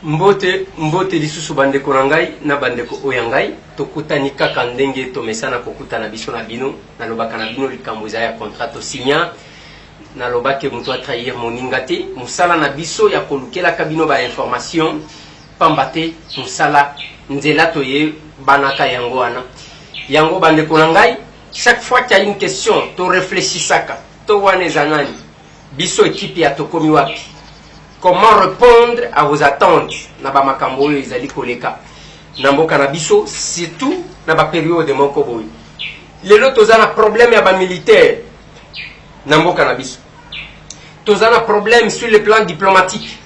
Mbote lisusu bandeko na ngai na bandeko oyangai tokutani kaka ndenge tomesana kokutana biso na bino nalobaka na bino likambo eza ya contrat signa nalobaki mutu atrahir moninga te musala na biso ya kolukelaka bino ba information pamba te musala nzela toye banaka yango wana yango bandeko na ngai chaque fois qu'il y a une question to réfléchissaka to wana eza nani biso équipe ya tokomi wapi. Comment répondre à vos attentes na ba makambo oyo ezali koleka na mboka na biso surtout na ba période moko boy lelo tozana problème ya ba militaire na mboka na biso tozana problème sur le plan diplomatique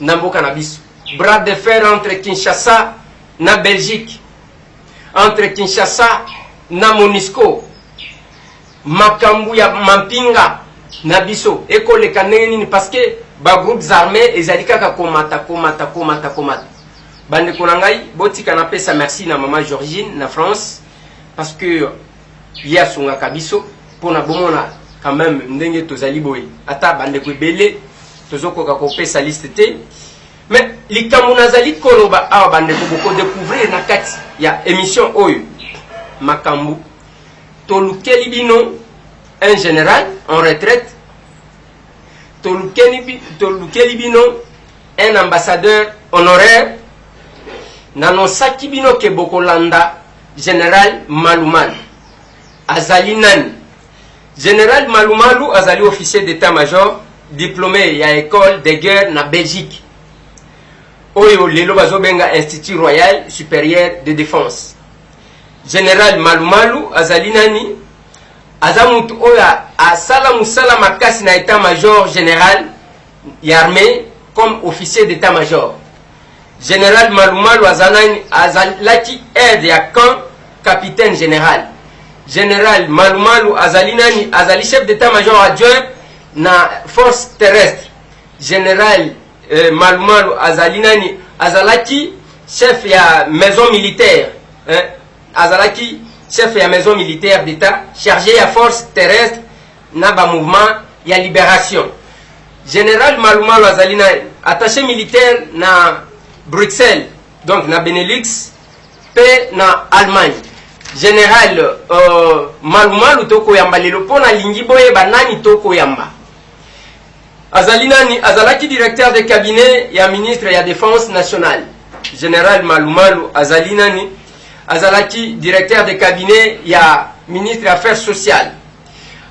na mboka na biso bras de fer entre Kinshasa na Belgique entre Kinshasa na MONUSCO makambu ya mampinga na biso ekoleka nini parce que ba groupes armés ezali kaka komata bande konangai botika na pesa merci na maman Georgine na France parce que ya sunga kabiso pona bomona quand même ndenge tozali boy ata bande ko belé tozokoka ko pesa liste te mais likambo nazali koloba awa bande ko boko découvrir na kati ya émission oyo makambu tolukeli bino un général en retraite tolukeli bino un ambassadeur honoraire nanosaki bino ke bokolanda général Malumalu azali nani. Général Malumalu azali officier d'état-major diplômé ya école de guerre na Belgique oyo lelo bazobenga Institut Royal Supérieur de Défense. Général Malumalu azali nani azamutu oya asala musala makasi na état-major général ya armée comme officier d'état-major. Général Malumalu azalaki aide ya camp capitaine général. Général Malumalu azali nani azali chef d'état-major adjoint na force terrestre. Général Malumalu azali nani azalaki chef ya maison militaire azalaki chef ya maison militaire d'état chargé à force terrestre na ba mouvement ya libération. Général Malumalu azali na attaché militaire na Bruxelles donc na Benelux pe na Allemagne. Général Malumalu toko yamba lelo pona lingi boye banani toko yamba azali nani azalaki directeur de cabinet ya ministre ya défense nationale. Général Malumalu azali nani azalaki directeur de cabinet ya ministre des affaires sociales.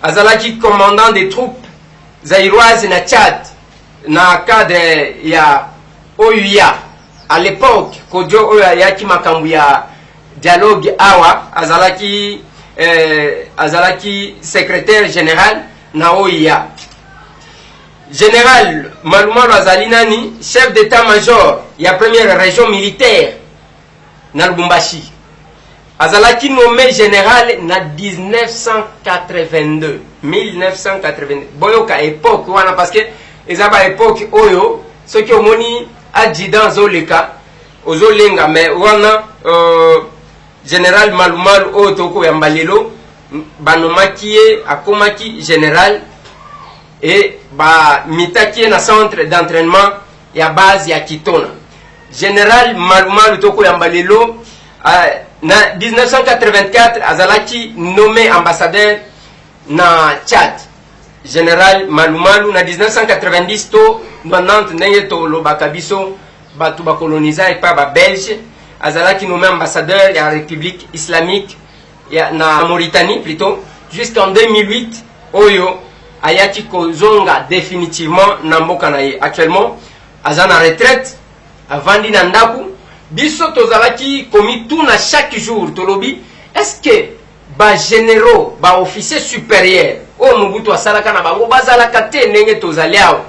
Azalaki commandant des troupes zaïroises na Tchad na cadre ya OUA à l'époque kodio oyo yaki makambu ya dialogue awa azalaki secrétaire général na OUA. Général Malumalu azali nani chef d'état-major ya première région militaire na Lubumbashi. Azalaki nommé général na 1982. Boyoka époque wana parce que ezaba époque oyo ce qui omoni adjudant zoleka ozolenga mais wana général Malumalu oyo toko ya mbalelo banomaki akomaki général et ba mitaki na centre d'entraînement ya base ya Kitona. Général Malumalu toko ya mbalelo na 1984 azalaki nommé ambassadeur na Tchad. Général Malumalu na 1990 to 90 ndenge to lobaka biso batu ba coloniser et pas ba belge azalaki nommé ambassadeur ya République islamique ya na Mauritanie plutôt jusqu'en 2008 oyo ayaki kozonga définitivement na mboka na ye. Actuellement azana retraite avandi na ndaku biso tozalaki komi tout na chaque jour tolobi est-ce que ba généraux ba officiers supérieurs o mubutu asalaka na bango bazalaka te ndenge tozali awa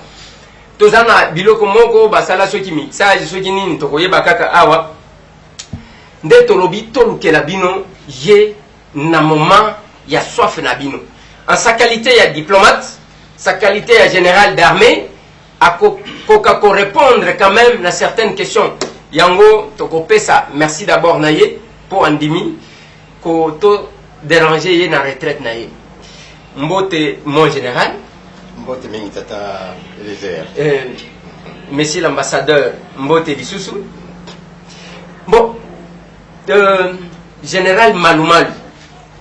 tozana biloko moko basala soki mixage soki nini tokoyeba kaka awa nde tolobi tolukela bino ye na moment ya soif na bino en sa qualité ya diplomate sa qualité ya général d'armée akoka ko répondre quand même na certaines questions. Yango toko pesa merci d'abord naye pour andimi ko to déranger ye na retraite naye. Mbote mon général mbote mingi tata les airs monsieur l'ambassadeur Mbote Lisusu. Bon, général Malumalu,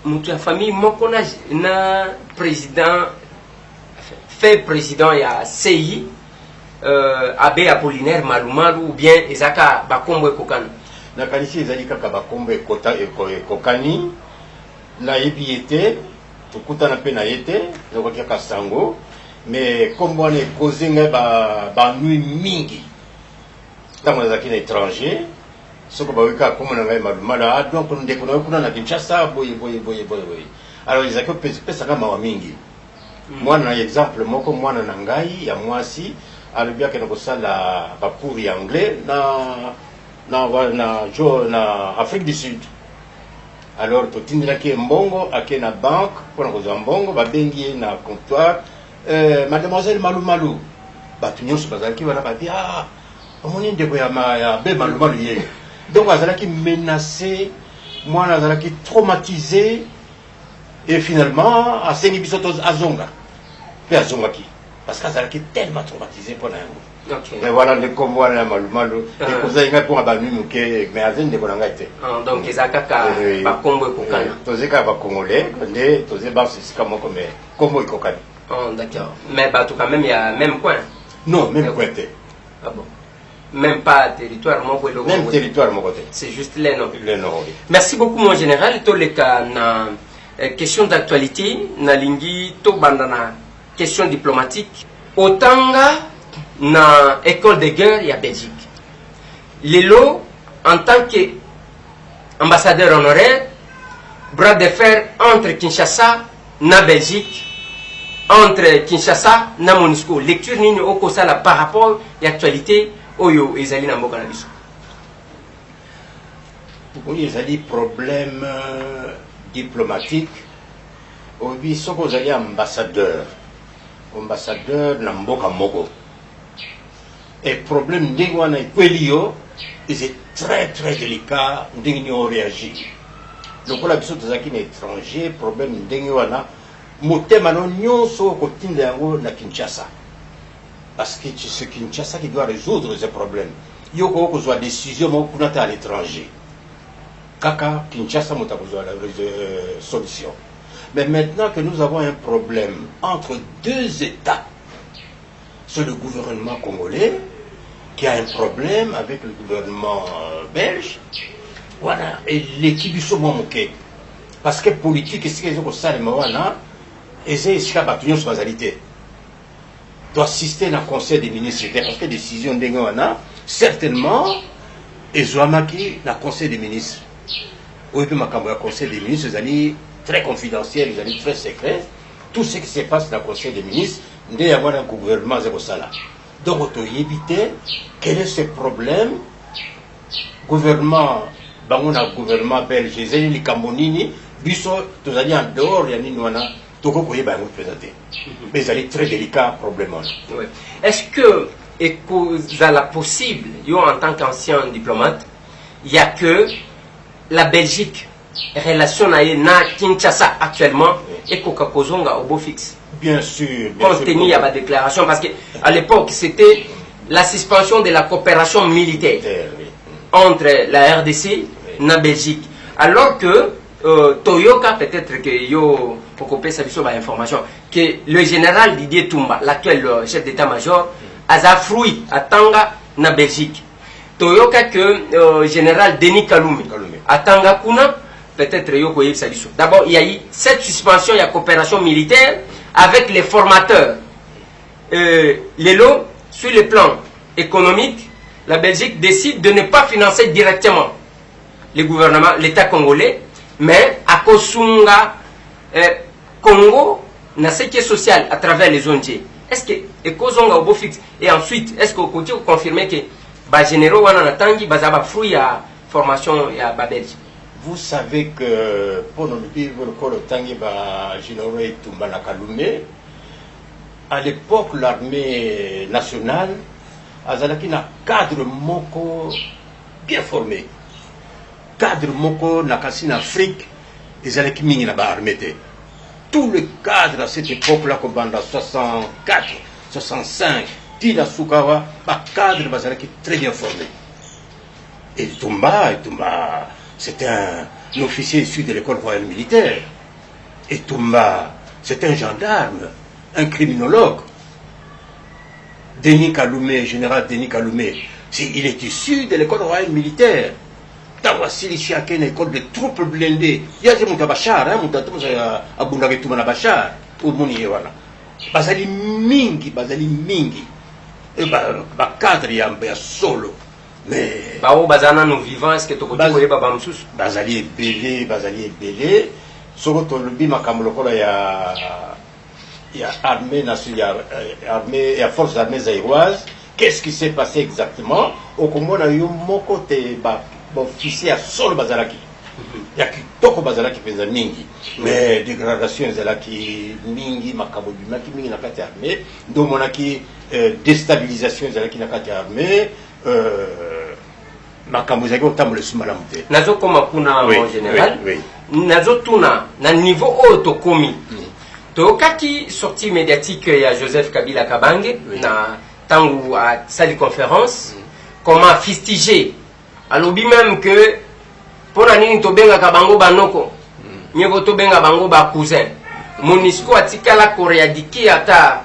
notre famille, mon na président, fait président il y a CI, Abbé Apollinaire Malumalu ou bien Ezaka Bakombo Kokani. Na kanisi ezali kaka Bakombo Kokani, na yebiete, tukutana pe na yete, zokokia kasango, mais comme on est causé ba nuit mingi, tant on est étranger. Ce que vous avez comme on a mal, donc on déconne qu'on a Kinshasa, boy. Alors ils accueillent peut-être ça comme mingi. Moi, un exemple, moi comme moi en Angaï, il y a moi aussi, alors bien que nous ça la pour anglais na Afrique du Sud. Alors tout tindra qui est mbongo, à qui na banque, pour nous en mbongo, ba bengi na comptoir, mademoiselle Malumalu, ba tout nous se bazar qui va là dire ah, on est de quoi ya be Malumalu. Donc, Azalaki menacé, moi, Azalaki traumatisé, et finalement, à Sengibisotos Azonga. Puis Azonga qui? Parce qu'Azalaki tellement traumatisé pour nous. Mais voilà, le convoi, le Malumalu, les cousins pour Abanu, mais Azen de Bonangate. Donc, Ezakaka, Bakombo Kokani. Tozeka Bakongolais, Tozeba, c'est comme Kokani. D'accord. Mais bah, tout quand même, il y a même coin. Non, même coin. Ah bon? Même pas territoire, même territoire, mon côté. C'est juste les noms. Les noms, oui. Merci beaucoup, mon général. Tous les cas, na question d'actualité, na lingi, to bandana question diplomatique. Otanga, na école de guerre, il y a Belgique. Lelo, en tant qu'ambassadeur honoraire, bras de fer entre Kinshasa, na Belgique, entre Kinshasa, na Monusco. Lecture nini okosala par rapport à l'actualité. Oyo ezali na mboka na biso. Oui, ezali problème diplomatique. Obi soko ezali ambassadeur na mboka moko. Et problème ndenge wana ekwelio, c'est très délicat ndenge ni on réagit. Lokola biso tozaki na étranger, problème ndenge wana motema no nyonso kotinda yango na Kinshasa. Parce que c'est Kinshasa qui doit résoudre ces problèmes. Il y a une décision à l'étranger. Kaka, Kinshasa, il y a la solution. Mais maintenant que nous avons un problème entre deux États, c'est le gouvernement congolais qui a un problème avec le gouvernement belge. Voilà. Et l'équipe du Somomoké. Parce que politique, c'est ce que ça, et c'est ce qu'il y a une spécialité. Doit assister dans le conseil des ministres, parce que décision d'Engoana, certainement, et Zouamaki dans le conseil des ministres. Oui, puis le conseil des ministres, ils sont très confidentiels, ils sont très secrets. Tout ce qui se passe dans le conseil des ministres, il y a un gouvernement, c'est ça là. Donc, on doit éviter quel est ce problème. Gouvernement, le gouvernement belge, les Cambonini, Bisso, tous allés en dehors, il y a une mais c'est très délicat, problème. Oui. Est-ce que, c'est la possible, en tant qu'ancien diplomate, il n'y a que la Belgique, relation avec Kinshasa actuellement, et Coca-Cola au beau fixe? Bien sûr. Compte tenu de la déclaration, parce qu'à l'époque, c'était la suspension de la coopération militaire entre la RDC et la Belgique. Alors que Toyoka, peut-être que yo pour sa information que le général Didier Toumba, l'actuel chef d'état-major, a fruit à Tanga na Belgique. Toyoka que général Denis Kaloumi à Tanga Kuna, peut-être yo koyeb sa biso. D'abord, il y a eu cette suspension de la coopération militaire avec les formateurs. Lelo, sur le plan économique, la Belgique décide de ne pas financer directement le gouvernement, l'État congolais, mais à Kosunga, Congo, na ce qui est social à travers les zones. Est-ce que Ekozonga au beau fixe et ensuite, est-ce que vous pouvez confirmer que les généraux wana tangi bazaba fruit à formation et à Babelge? Vous savez que pour nous vivre le tangi ba généraux et Tumba na Kalumé, à l'époque l'armée nationale azalaki na cadre moko bien formé. Cadre moko na kasi en Afrique, ils allaient qui mingi na ba armée. Tout le cadre à cette époque-là, comme en 64, 65, Tina Sukawa, un cadre qui est très bien formé. Et Toumba, c'est un officier issu de l'école royale militaire. Et Toumba, c'est un gendarme, un criminologue. Denis Kaloumé, général Denis Kaloumé, il est issu de l'école royale militaire. Dans la Silici, il y a une école de troupes blindées. Il y a des gens qui ont Bachar, au Mouniéwana. Bazali mingi. Et cadre, il y a un solo. Mais. Bazana, nous vivants, est-ce que tu connais Babamsous? Bazali est belé. Surtout le bima kamulokolo, il y a armée nationale, il y a forces armées zaïroises. Qu'est-ce qui s'est passé exactement? Au Congo, on a eu mon côté, officier à solo bazalaki. Il y a kitoko bazalaki pesa mingi. Mais dégradation zalaki mingi, makabo bimaki mingi nakati armée. Donc on a qui déstabilisation zalaki nakati armée. Makambo zaki otambo le sumalamute. Nazo koma kuna en général. Oui. Nazo tuna na niveau otokomi. Tokaki sortie médiatique il y a Joseph Kabila Kabange na tangu à salle de conférence comment fustiger alors même que pour la nini tobenga kabango banoko nyeko tobenga bango ba cousin Monisco atikala koréadiki ata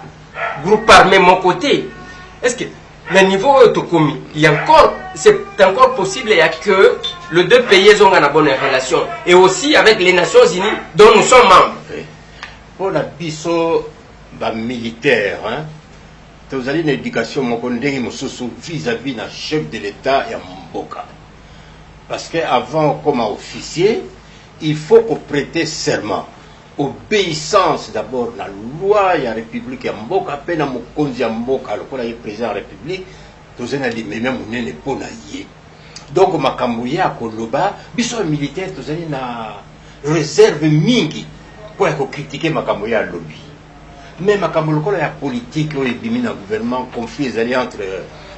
groupe armé mon côté. Est-ce que le niveau autocomi il y a encore c'est encore possible il y a que les deux pays ont une bonne relation et aussi avec les Nations Unies dont nous sommes membres. Pour la biso militaire hein vous avez une éducation vis-à-vis d'un chef de l'État et Mboka. Parce qu'avant, comme officier, il faut qu'on prête serment. Obéissance d'abord à la loi et à la République et à Mboka, peine à Mokonzi à Mboka, le président de la République, vous avez dit, mais même on n'est pas naïe. Donc, Makambouya à Koloba, biso militaire, vous avez une réserve mingi pour critiquer Makambouya à lobby. Mais il y a politique, il y a un gouvernement conflit entre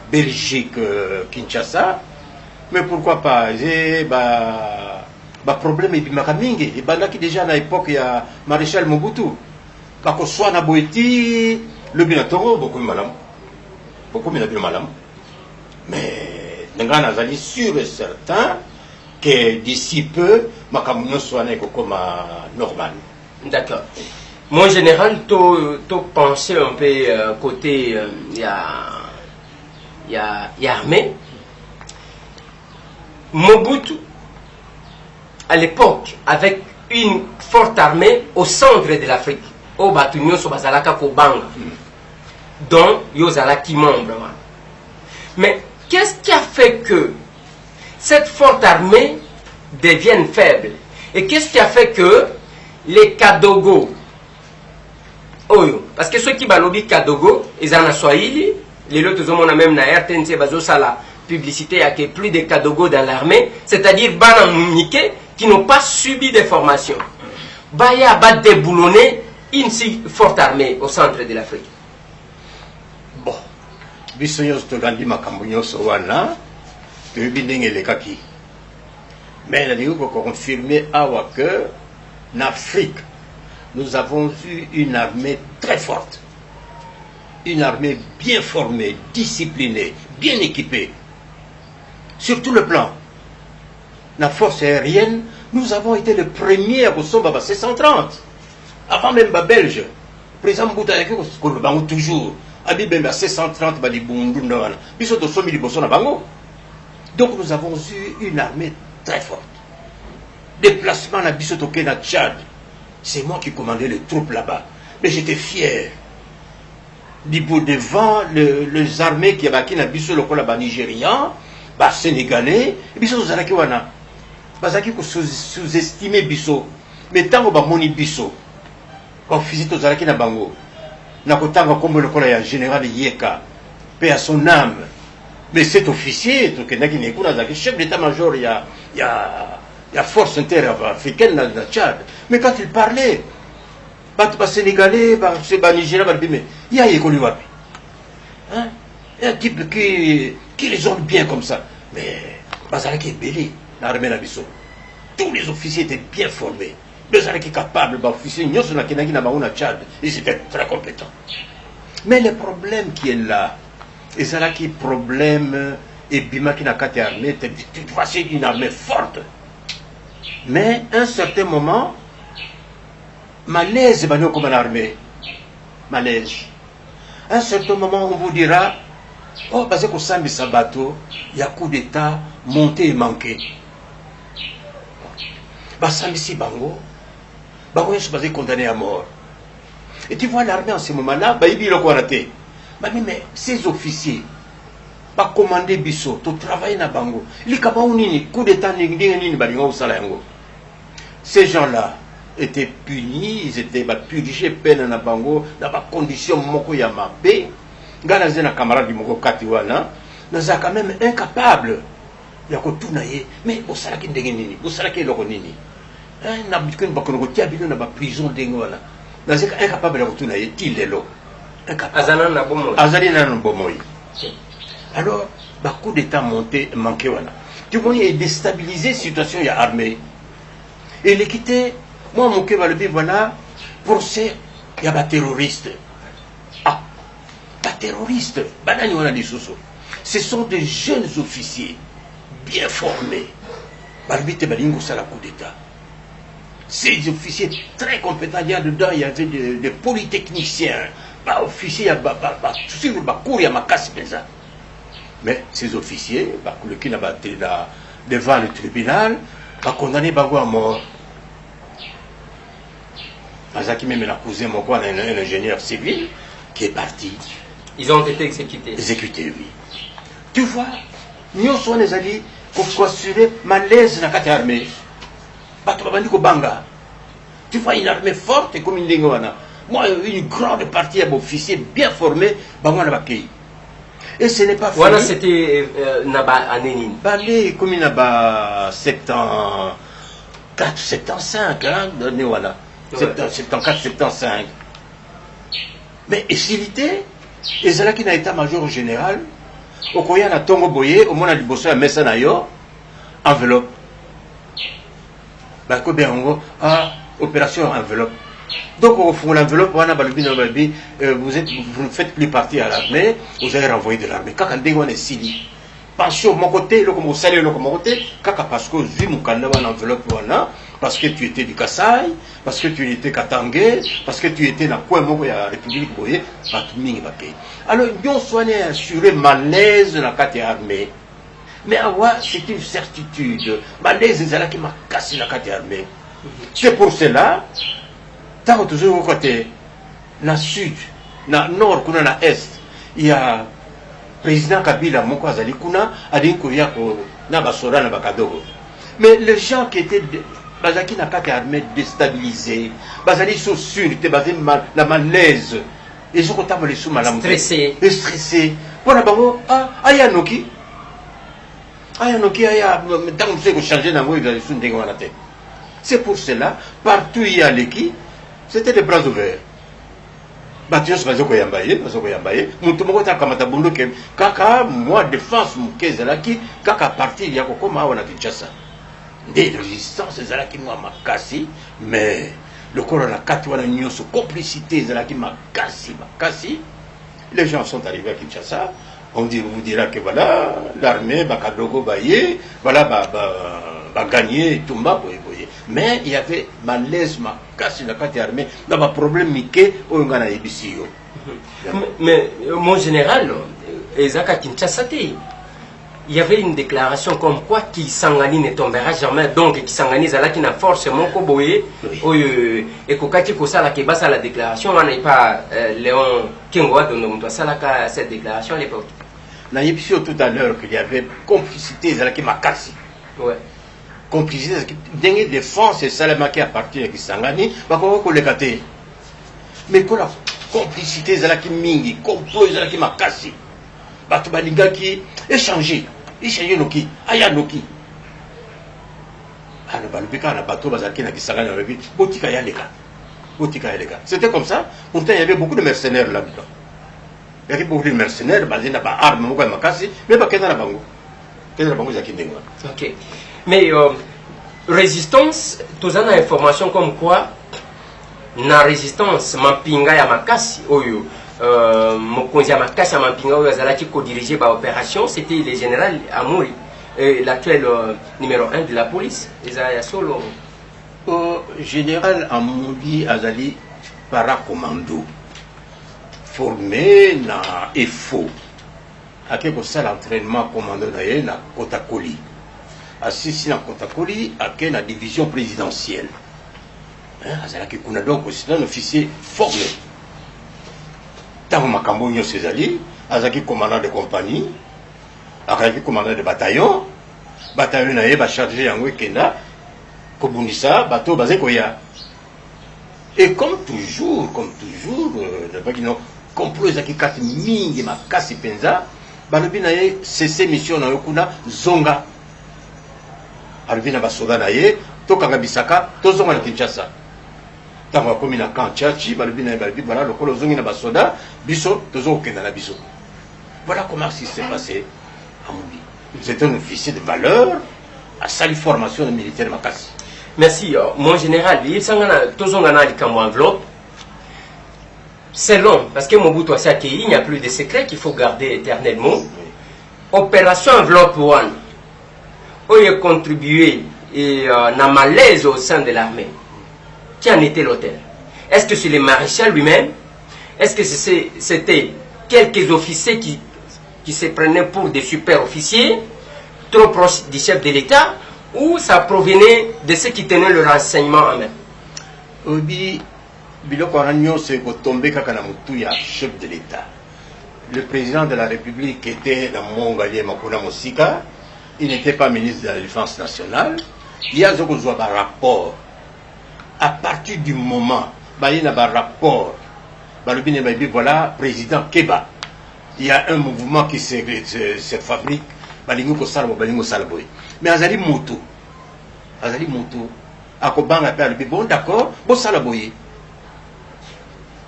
Belgique et Kinshasa. Mais pourquoi pas? Il problème est que déjà à l'époque, il y a Maréchal Mobutu. Quand on soit à Boéti, le Binatoro, beaucoup de malheur. Mais nous sommes sûrs et certains que d'ici peu, Makamounio soit comme normal. D'accord. Mon général, tu pensé un peu côté il y a armée. Mobutu, à l'époque, avec une forte armée au centre de l'Afrique, au Batunyo Sobazalaka Kobanga, dont Yozalaki membre. Mais qu'est-ce qui a fait que cette forte armée devienne faible? Et qu'est-ce qui a fait que les Kadogo, parce que ceux qui balobi Kadogo, ils en ont Swahili, les autres ont même na RTNC bazo la publicité, il y a plus de Kadogo dans l'armée, c'est-à-dire bana Munike qui n'ont pas subi de formation. Baya bat déboulonner une si forte armée au centre de l'Afrique. Bon, bisognos togandi makambunyo sowana, tu bindenge le kaki. Mais il faut confirmer que en Afrique, nous avons eu une armée très forte. Une armée bien formée, disciplinée, bien équipée. Sur tout le plan. La force aérienne, nous avons été les premiers à Bosomba C-130. Avant même les Belges. Le président Mbouta toujours. Abibemba C-130, donc nous avons eu une armée très forte. Déplacement à Bissotoké na Tchad. C'est moi qui commandais les troupes là-bas. Mais j'étais fier. Devant les armées qui avaient na Bisso le là-bas nigérian, sénégalais, et Bisso Zalaki wana. Bazaki ko sous-estimer Bisso. Mais tant que moni Bisso, quand visite aux Zalaki na bango, na kotanga comme le kola ya général Yeka, paix à son âme. Mais cet officier, chef d'état-major, il y a force inter-africaine dans le Tchad. Mais quand il parlait, les Sénégalais, les Nigériens, il y a un type qui raisonne bien comme ça. Mais Bazalaki est belé, l'armée Nabiso. Tous les officiers étaient bien formés. Bazalaki capables, les officiers, ils étaient très compétents. Mais le problème qui est là, Et ça là qui problème et bima qui n'a qu'à armée, tu vois c'est une armée forte. Mais à un certain moment, malaise est comme une armée. Malaise. À un certain moment, on vous dira, oh, parce qu'au sein de ce bateau, il y a coup d'état monté et manqué. Basamisi Bango, Bango est basé condamné à mort. Et tu vois l'armée en ce moment-là, il dit le quoi raté. Mais ces officiers, pas commandé Bisso, tu travailles dans Bango. Les Kabaounini, coup d'état n'ingénieux Balingo Salayango. Ces gens-là étaient punis, ils étaient purgés peine dans Bango, dans des conditions moko yamabe. Gana zena camarade du Moko Katiwana, nous sommes quand même incapables. Il y a tout naïe, mais au salaki n'ingénieux, au salaki l'oronini. Un habitant bakono qui habite dans la prison d'Engola. Nous sommes incapables de tout naïe, il est là. Azana na bomoy. Azalina na bomoy. Alors, coup d'état monté, manqué voilà. Tu vois, il y a déstabilisé la situation, il y a armée. Et l'équité, moi, mon cœur va le dire, voilà, procès, il y a des terroristes. Ah, des terroristes, ce sont des jeunes officiers, bien formés. Ça la coup d'état. Ces officiers très compétents, il y a dedans, il y avait des polytechniciens, pas officiers, il y a ma casse. Mais ces officiers, le qui n'a pas été devant le tribunal, va condamner Bango à mort. Azaki même a cousin mon quoi, un ingénieur civil qui est parti. Ils ont été exécutés. Exécutés, oui. Tu vois, nous sommes les alliés pour assurer malaise dans la armée. Tu vois une armée forte comme une lingoana. Moi, une grande partie d'officiers bien formés, Bango n'a pas payé. Et ce n'est pas fini. Voilà, c'était Naba Anénine. Balé, comme il n'a pas 74, 75, hein, voilà. 74, 75. Mais Esilité, et c'est là qu'il a état-major général, au Koya na Tongo Boye, au moins à Liboso, à Messanayo, enveloppe. Bako Béango, opération enveloppe. Donc, au fond, l'enveloppe, vous ne faites plus partie à l'armée, vous avez renvoyé de l'armée. Quand on est Sili, pension, mon côté, le comme salaire, le comme côté, parce que vu mon candidat en enveloppe, parce que tu étais du Kassai, parce que tu étais Katangé, parce que tu étais dans quoi, moi, la République, vous voyez, alors, nous sommes assurés malaise dans la carte armée. Mais c'est une certitude. Malaise, c'est là qui m'a cassé la carte armée. C'est pour cela, tant que toujours au côté, dans le sud, dans le nord, dans l'est, il y a le président Kabila, Moko Azali Kuna, Adin Kouya, Nabasora, Nabakadogo. Mais les gens qui étaient, Bazaki n'a pas armée déstabilisés, Bazali sont sûrs, ils étaient basés la malaise, ils ont compté les sous malam. Stressés. Stressés. Voilà, Bango, Ayanoki. Ayanoki, tant que vous changez d'angle, ils sont dégoûtés à la tête. C'est pour cela, partout où il y a l'équipe, c'était des bras ouverts. Batios Bazoko Yambaye, Moutomo Takamata Bundo Kem, Kaka, moi, défense, Mouké Zalaki, Kaka parti, il y a Kokoma, on a Kinshasa. Des résistances, Zalaki m'a cassé, mais le corps a Katouana Nyon, sous complicité, Zalaki m'a cassé. Les gens sont arrivés à Kinshasa, on vous dira que voilà, l'armée, Bakadogo Baye, voilà, va gagner, Tumba, mais il y avait malaise, ma casse la carte armée, dans ma problème Mickey, au Ngana Ebisio. Mais mon général, Ezaka Kinshasa, il y avait une déclaration comme quoi Kisangani ne tombera jamais, donc Kisangani Zala qui n'a force mon koboye, et Kokati Kosala qui basa la déclaration, on n'a pas Léon Kengoa de Salaka cette déclaration à l'époque. On a dit tout à l'heure qu'il y avait complicité Zala qui m'a cassé. Ouais. Complicité, dernière défense, c'est Salama qui appartient à Kisangani, va qu'on le gâte. Mais quand la complicité Zala qui mingi, complot Zala qui m'a cassé. Batubaliga qui échangé. Échangé Noki, Aya Noki. C'était comme ça. Pourtant, il y avait beaucoup de mercenaires là-dedans. Il y avait beaucoup de mercenaires basés dans les armes, mais pas que dans la bango. Ok. Mais résistance, tous en information comme quoi, la résistance, ma pinga ya makasi, oyo. mokonzi ya makasi ya mampinga oyo azalaki co-dirigé par opération, c'était le général Amouri, l'actuel numéro 1 de la police. Eza ya solo général Amouri azali paracommando formé na EFO ake kosala entraînement commando na ye na Kotakoli. Asisi na Kotakoli ake na division présidentielle. Azalaki kuna donc c'est un officier formé. Tango makambo nyonso ezali, azalaki commandant de compagnie, azalaki commandant de bataillon, bataillon na ye ba chargé yango ekenda kobundisa bato bazali koya. Et comme toujours, non complot ezalaki kati mingi makasi penza, balobi na ye cessé mission na yo kuna zonga. Alobi na basoda na ye tokanga bisaka tozonga na Kinshasa. Tango akomi na camp Tchachi, balobi na ye balobi voilà lokolo zongi na basoda biso tozokenda na biso. Voilà comment ça s'est passé à Mouli. C'est un officier de valeur à sa formation de militaire makasi. Merci, mon général. Il s'engana tozongana likambo enveloppe. C'est long parce que Mobutu a dit qu'il n'y a plus de secrets qu'il faut garder éternellement. Opération enveloppe one. Où il a contribué et un malaise au sein de l'armée. Qui en était l'auteur? Est-ce que c'est le maréchal lui-même? Est-ce que c'était quelques officiers qui se prenaient pour des super officiers, trop proches du chef de l'État, ou ça provenait de ceux qui tenaient le renseignement en main? Obi biloko ranyo c'est tombé kaka na mutu ya chef de l'État. Le président de la République était la Mongalie Makuna Mosika. Il n'était pas ministre de la Défense nationale. Il y a un rapport. À partir du moment où il y a un rapport, voilà, président Keba, il y a un mouvement qui se fabrique. Mais Azali Moto, Akobanga appelle bon d'accord, bon salaboye.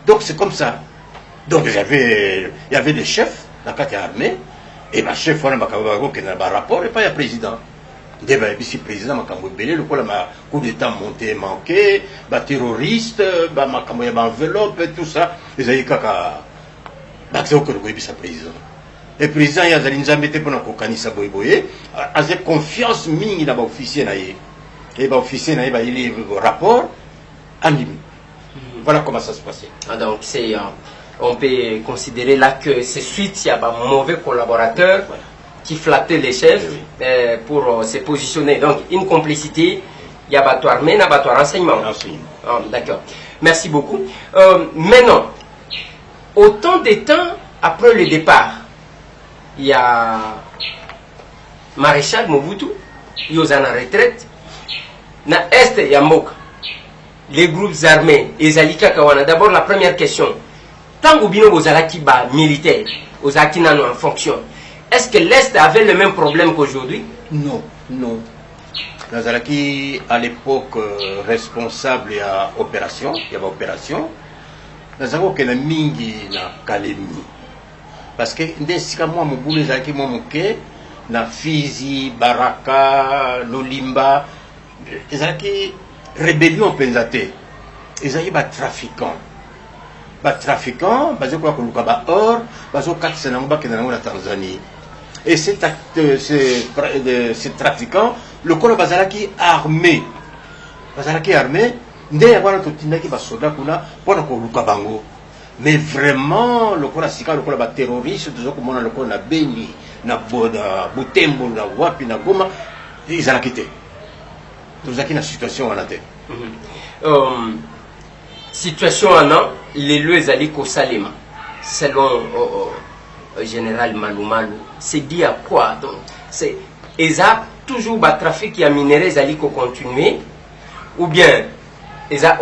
Donc c'est comme ça. Donc il y avait des chefs, la carte armée, et ma chef, on a un rapport, et pas le président. Ici, président, le coup d'état monté, manqué, terroriste, enveloppe, tout ça. Les aïkaka, président. Le président, il y a des gens pour nous canisa boyboye, a confiance mini dans l'officier. Et l'officier, il y a un rapport, animé. Voilà comment ça se passait. Donc, on peut considérer là que c'est suite, il y a un mauvais collaborateur. Voilà. Qui flattait les chefs pour se positionner. Donc, une complicité, il y a bateau armé, il y a bateau renseignement. D'accord. Merci beaucoup. Maintenant, autant de temps après le départ, il y a Maréchal Mobutu, il y a en retraite. Na Est, il y a Mok. Les groupes armés, Ezalika Kawana. D'abord, la première question. Tant que vous avez militaire, vous avez en fonction. Est-ce que l'Est avait le même problème qu'aujourd'hui? Non, non. Nazaraki, à l'époque, responsable à opération, il y avait opération. Nazaraki, qu'il y a mingi na Kalemi. Parce que, dès que moi, mon boulot, Nazaraki, moi, mon quai, na Fizi, Baraka, Lolimba, Nazaraki, rébellion pensate. Nazaraki, trafiquant. Trafiquant, basé quoi que nous avons or, basé au 4 Sénamba qui est dans la Tanzanie. Et ces trafiquants, le corps Bazalaki armé. Bazalaki armé, ndé avoir tout qui va soldat pour le bango. Mais vraiment, le corps Sika, le corps terroriste, tout ça comme on a le corps na Beni, na Butembo, na Wapi, na Goma, ils ont quitté. Tout ça qui est la situation en la tête. Situation en an, les lieux allaient qu'au Salema, selon le général Malou. C'est dit à quoi donc? C'est ESA toujours le trafic qui a minéré allaient qu'au continuer, ou bien ESA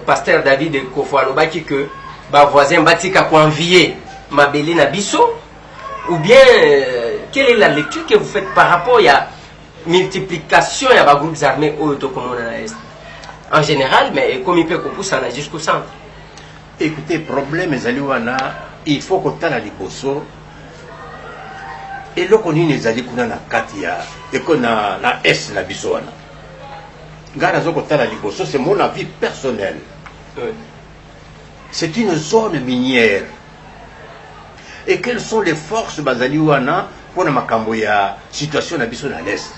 pasteur David Kofoualoba qui que voisin Batika pour envier Mabélé Nabiso, ou bien quelle est la lecture que vous faites par rapport à la multiplication des groupes armés au Tokomona Est? En général, mais comme il peut couper, on a jusqu'au centre. Écoutez, problème, il faut qu'on ait la liboso. Et là, on a les alliés qu'on a na Katia, et qu'on a la S, la bisoana. Garazo qu'on a la liboso, c'est mon avis personnel. c'est une zone minière. Et quelles sont les forces bazali wana pour la makambo ya situation na biso na l'est?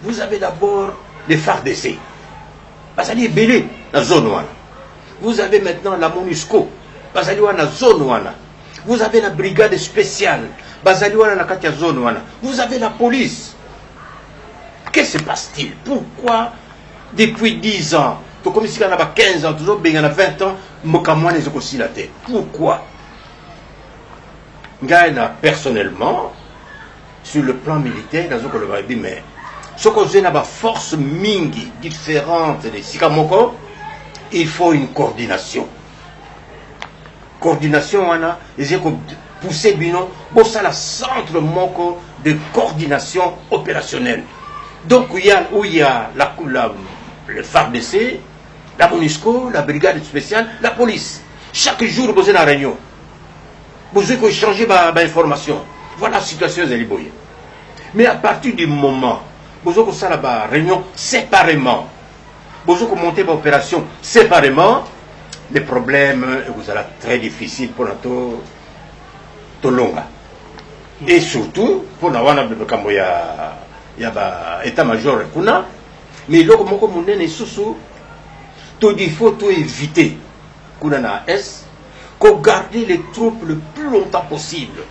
Vous avez d'abord les FARDC. Bazali belé la zone wana. Vous avez maintenant la MONUSCO. Bazali wana zone wana. Vous avez la brigade spéciale. Bazali wana na kati ya zone wana. Vous avez la police. Qu'est-ce qui se passe-t-il? Pourquoi depuis 10 ans, comme si on a 15 ans, toujours bien 20 ans, mokamwane est aussi la tête? Pourquoi? Gaïna personnellement, sur le plan militaire, dans le dit mais ce qu'on a une force mingi différente des Sikamoko, il faut une coordination. Coordination, on a, ils ont poussé bino, pour ça la centre moko de coordination opérationnelle. Donc où il y a le FARDC, la MONUSCO, la brigade spéciale, la police. Chaque jour, vous avez une réunion. Vous avez changer l'information. Voilà la situation de l'Iboye. Mais à partir du moment, vous avez fait la réunion séparément. Vous avez monté l'opération séparément. Les problèmes, vous allez très difficile pour notre Tolonga. Et surtout, pour nous, il y a état-major kuna, mais là, comme il faut tout éviter kuna na S, qu'on garde les troupes le plus longtemps possible.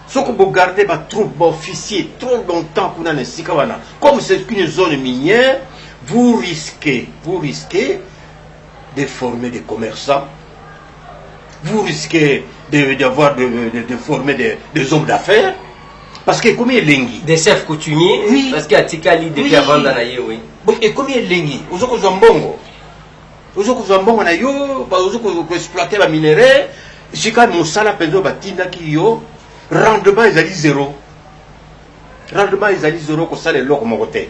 Si vous gardez les troupes officiers trop longtemps kuna na Sikawana, comme c'est une zone minière, vous risquez de former des commerçants, vous risquez de former des hommes d'affaires. Parce que combien lengi des chefs coutumiers, oui. Parce qu'il y a Tikali depuis avant d'anayer, oui. Et combien lengi vous avez zambongo, vous na yo, vous exploiter la minerai, jusqu'à mosala penzo batinda ki yo, rendement ils allaient zéro. Rendement ils allaient zéro comme ça les locs mon côté.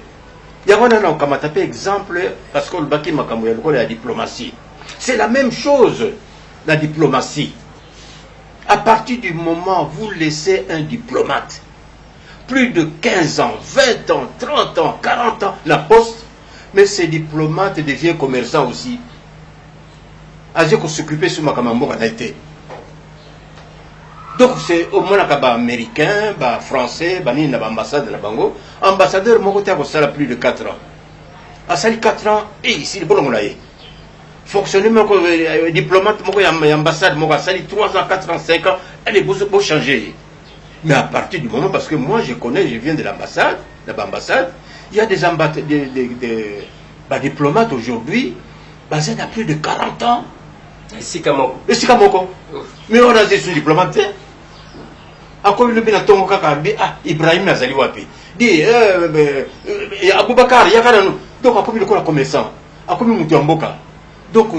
Il y a un kamata par exemple parce que le baki makambo ya la diplomatie. C'est la même chose la diplomatie. À partir du moment où vous laissez un diplomate plus de 15 ans, 20 ans, 30 ans, 40 ans, la poste, mais ces diplomates deviennent commerçants aussi. Azé qu'on s'occuper sur ma camambo en été. Donc c'est au moins un américain, français, ni na ambassade de la Bango, ambassadeur mon côté a plus de 4 ans. À ça 4 ans, et ici le bon on fonctionnement diplomate, ambassade, mon sali 3 ans, 4 ans, 5 ans, elle est beau changer. Mais à partir du moment, parce que moi je connais, je viens de l'ambassade, il y a des diplomates aujourd'hui, basés à plus de 40 ans. Sikamoko. Mais on a des sous-diplomates. Encore le bien Tongo Kakarbi, Ibrahim Nazali Wapi. Dit, Aboubakar, Yakaranou. Donc, à comme le commerçant, à comme le Mboka. Donc,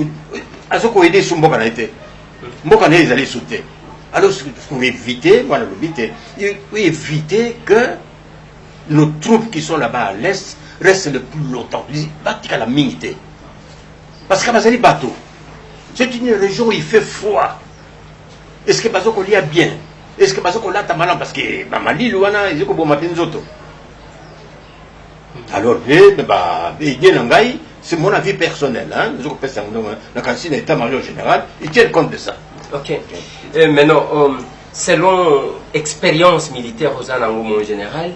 à ce qu'on aide sur Mboka été. Mboka n'est allé sauter. Alors, pour éviter, voilà le but, il faut éviter que nos troupes qui sont là-bas à l'est restent le plus longtemps. Batika la minité. Parce qu'à Mazali bateau, c'est une région où il fait froid. Est-ce que Bazo qu'on y a bien? Est-ce que Bazo qu'on l'a tamalan? Parce que Mali, Luana, ils ont bon matin zoto. Alors, c'est mon avis personnel. Hein? La candidature d'état-major général, ils tiennent compte de ça. Ok. Maintenant, selon expérience militaire aux Anango en général,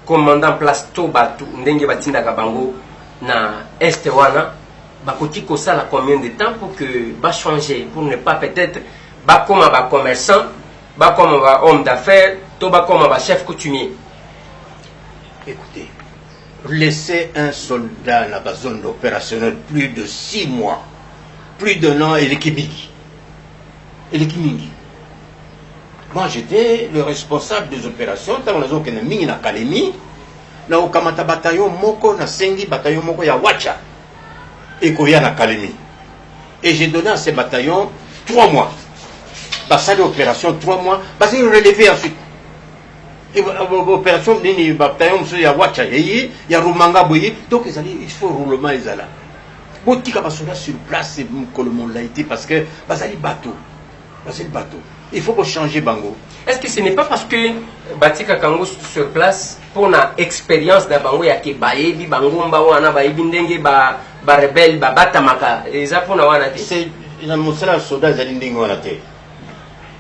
commandant place Tobatu, Ndenge Batinda Kabango, na Est Wana, Bakoti Kosala combien de temps pour que va changer, pour ne pas peut-être, ba comme un commerçant, ba comme un homme d'affaires, Toba comme un chef coutumier. Écoutez, laisser un soldat dans la zone opérationnelle plus de 6 mois, plus d'un an, et l'équimingi. Moi, j'étais le responsable des opérations. Dans la zone de l'académie, na okamata bataillon moko, na sengi bataillon moko ya Wacha, et koya na académie. Et j'ai donné à ces bataillons 3 mois. Ça l'opération 3 mois, c'est relevé ensuite. Et l'opération, il y a Wacha, il y a Rumanga Boye, donc il faut roulement les ala. Botika basura sur place, c'est que le monde l'a été parce que c'est le bateau. Il faut changer Bango. Est-ce que ce n'est pas parce que Batika Kango sur place pour une expérience de Bango ya ke baebi Bango mbawana baebi ndenge ba rebelle ba batamaka eza pona wana te. C'est na musala soda za ndingo wana te.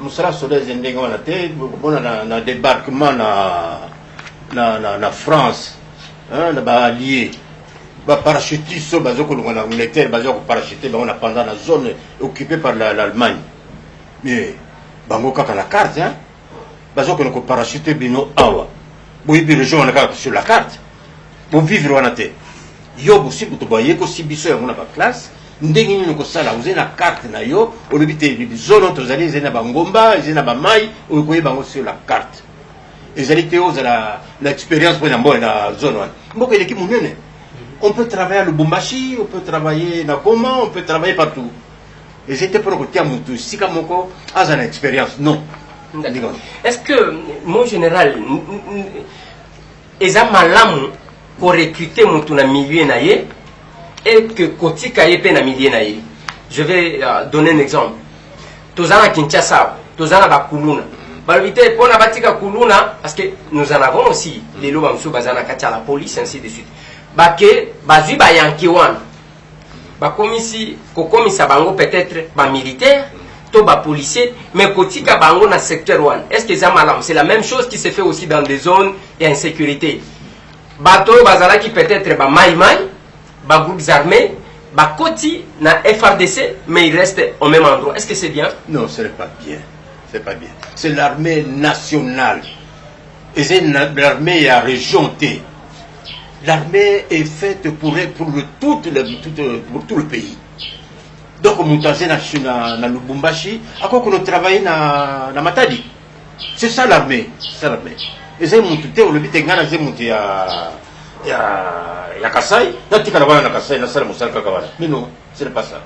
Musala soda za ndingo wana te bona na débarquement na France hein na ba allié ba parachutiste bazoko na Angleterre bazoko parachuter ba on a pendant la zone occupée par l'Allemagne. Mais bango kaka la carte hein bazoko ko parachuter bino awa. Boyibi région on a sur la carte. Pour vivre wana te. Yo bosi buto boye ko sibiso ya mona ba classe ndenge nini ko sala uze na carte na yo olobite zone tozali zena ba ngomba zena ba mai okoye bango sur la carte. Ezali te ozala l'expérience pour na zone wana. Mboko eleki munene. On peut travailler à Lubumbashi, on peut travailler na Goma, on peut travailler partout. Et c'était pour que tia mutu sika moko azana expérience non. Est-ce que mon général eza malamu pour recruter mutu na milieu na ye et que kotika ye pe na milieu na ye? Je vais donner un exemple. Tozana Kinshasa, tozana bakuluna. Balvite pona batika kuluna parce que nous en avons aussi les loba mso bazana katia la police ainsi de suite. Bake bazui ba yanki wana bakomisi kokomisa bango peut-être ba militaire to ba policier mais kotika bango na secteur one. Est-ce que ça malam c'est la même chose qui se fait aussi dans des zones d'insécurité? Bato bazala qui peut-être ba mai ba groupes armés ba koti na FRDC mais ils restent au même endroit. Est-ce que c'est bien? Non, ce n'est pas bien. C'est pas bien. C'est l'armée nationale. Et c'est l'armée à région T. L'armée est faite pour tout le pays. Donc, on a na Lubumbashi, à quoi qu'on travaille na Matadi. C'est ça l'armée. C'est l'armée. Et c'est mon tuté, on le dit, c'est mon tuté ya Kasai, na Kasai, na Sala Moussal Kakawana. Mais non, ce n'est pas ça.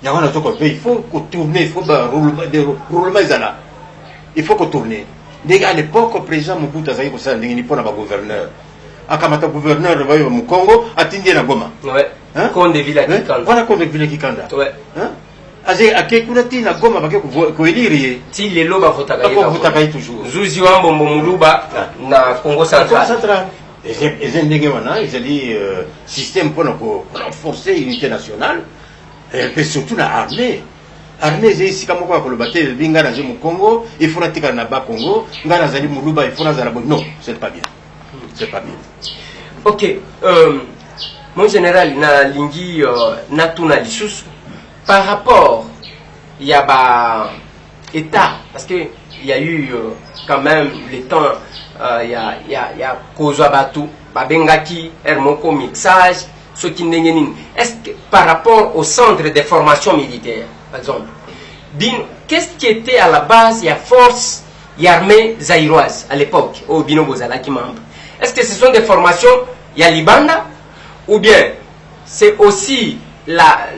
Il faut qu'on tourne, il faut roulement là. Il faut qu'on tourne. À l'époque, le président Mobutu Azaï pour ça, il n'y a pas de gouverneur. Akamata gouverneur de Congo, a Tindé na Goma. Ouais. Comme des villes qui cantent. Voilà comme des villes qui cantent. Ouais. Azé, à Kekunati na Goma, parce que élire. Si les lobes Votagaï toujours. Zuzi Wambo Muluba, na Congo central. Et c'est un système pour renforcer l'unité nationale. Et surtout l'armée. L'armée, c'est ici comme quoi le bâtiment binga dans le Congo, il faut retirer na bas Congo, ngana zali Muluba, il faut na zalabo. Non, c'est pas bien. C'est pas bien. Ok, mon général, na lingi natuna lisusu par rapport il y a ba état parce que il y a eu quand même le temps il y a kozwa batu babengaki hermoko mixage ce qui n'engeni. Est-ce que par rapport au centre de formation militaire par exemple qu'est-ce qui était à la base il y a force il y a armée zaïroise à l'époque au Bino Bozala qui membre. Est-ce que ce sont des formations, il y a Libanda, ou bien c'est aussi la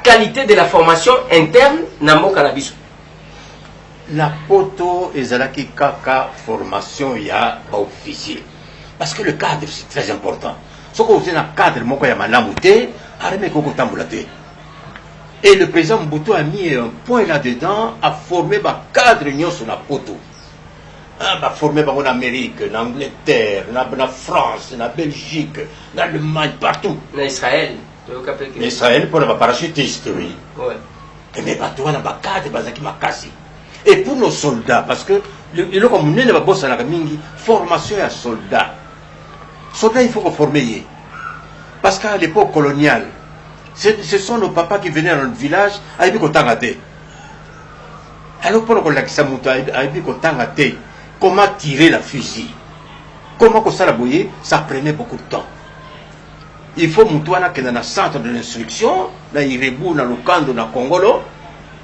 qualité de la formation interne Nambo Cannabis? La poto et Zalaki Kaka formation, il y a officier. Parce que le cadre, c'est très important. Ce qu'on fait dans le cadre, mon koya manamouté, armé koko tamboulate. Et le président Mobutu a mis un point là-dedans à former un cadre sur la poto. Bah formé en Amérique, en Angleterre, en France, en Belgique, en Allemagne, partout. En Israël. En Israël, pour les parachutistes, oui. Ouais. Et mais partout, on a un cadre, bazaki makasi. Et pour nos soldats, parce que le comme nous n'avons pas la formation à soldats. Soldats, il faut qu'on forme. Parce qu'à l'époque coloniale, ce sont nos papas qui venaient dans notre village, à qu'on tangate. Alors pour qu'on l'a dit, à qu'on tangate. Comment tirer la fusil? Comment que ça la boyer? Ça prenait beaucoup de temps. Il faut moutouana que dans le centre de l'instruction, dans Irebu, dans le Kando, dans le Congolo,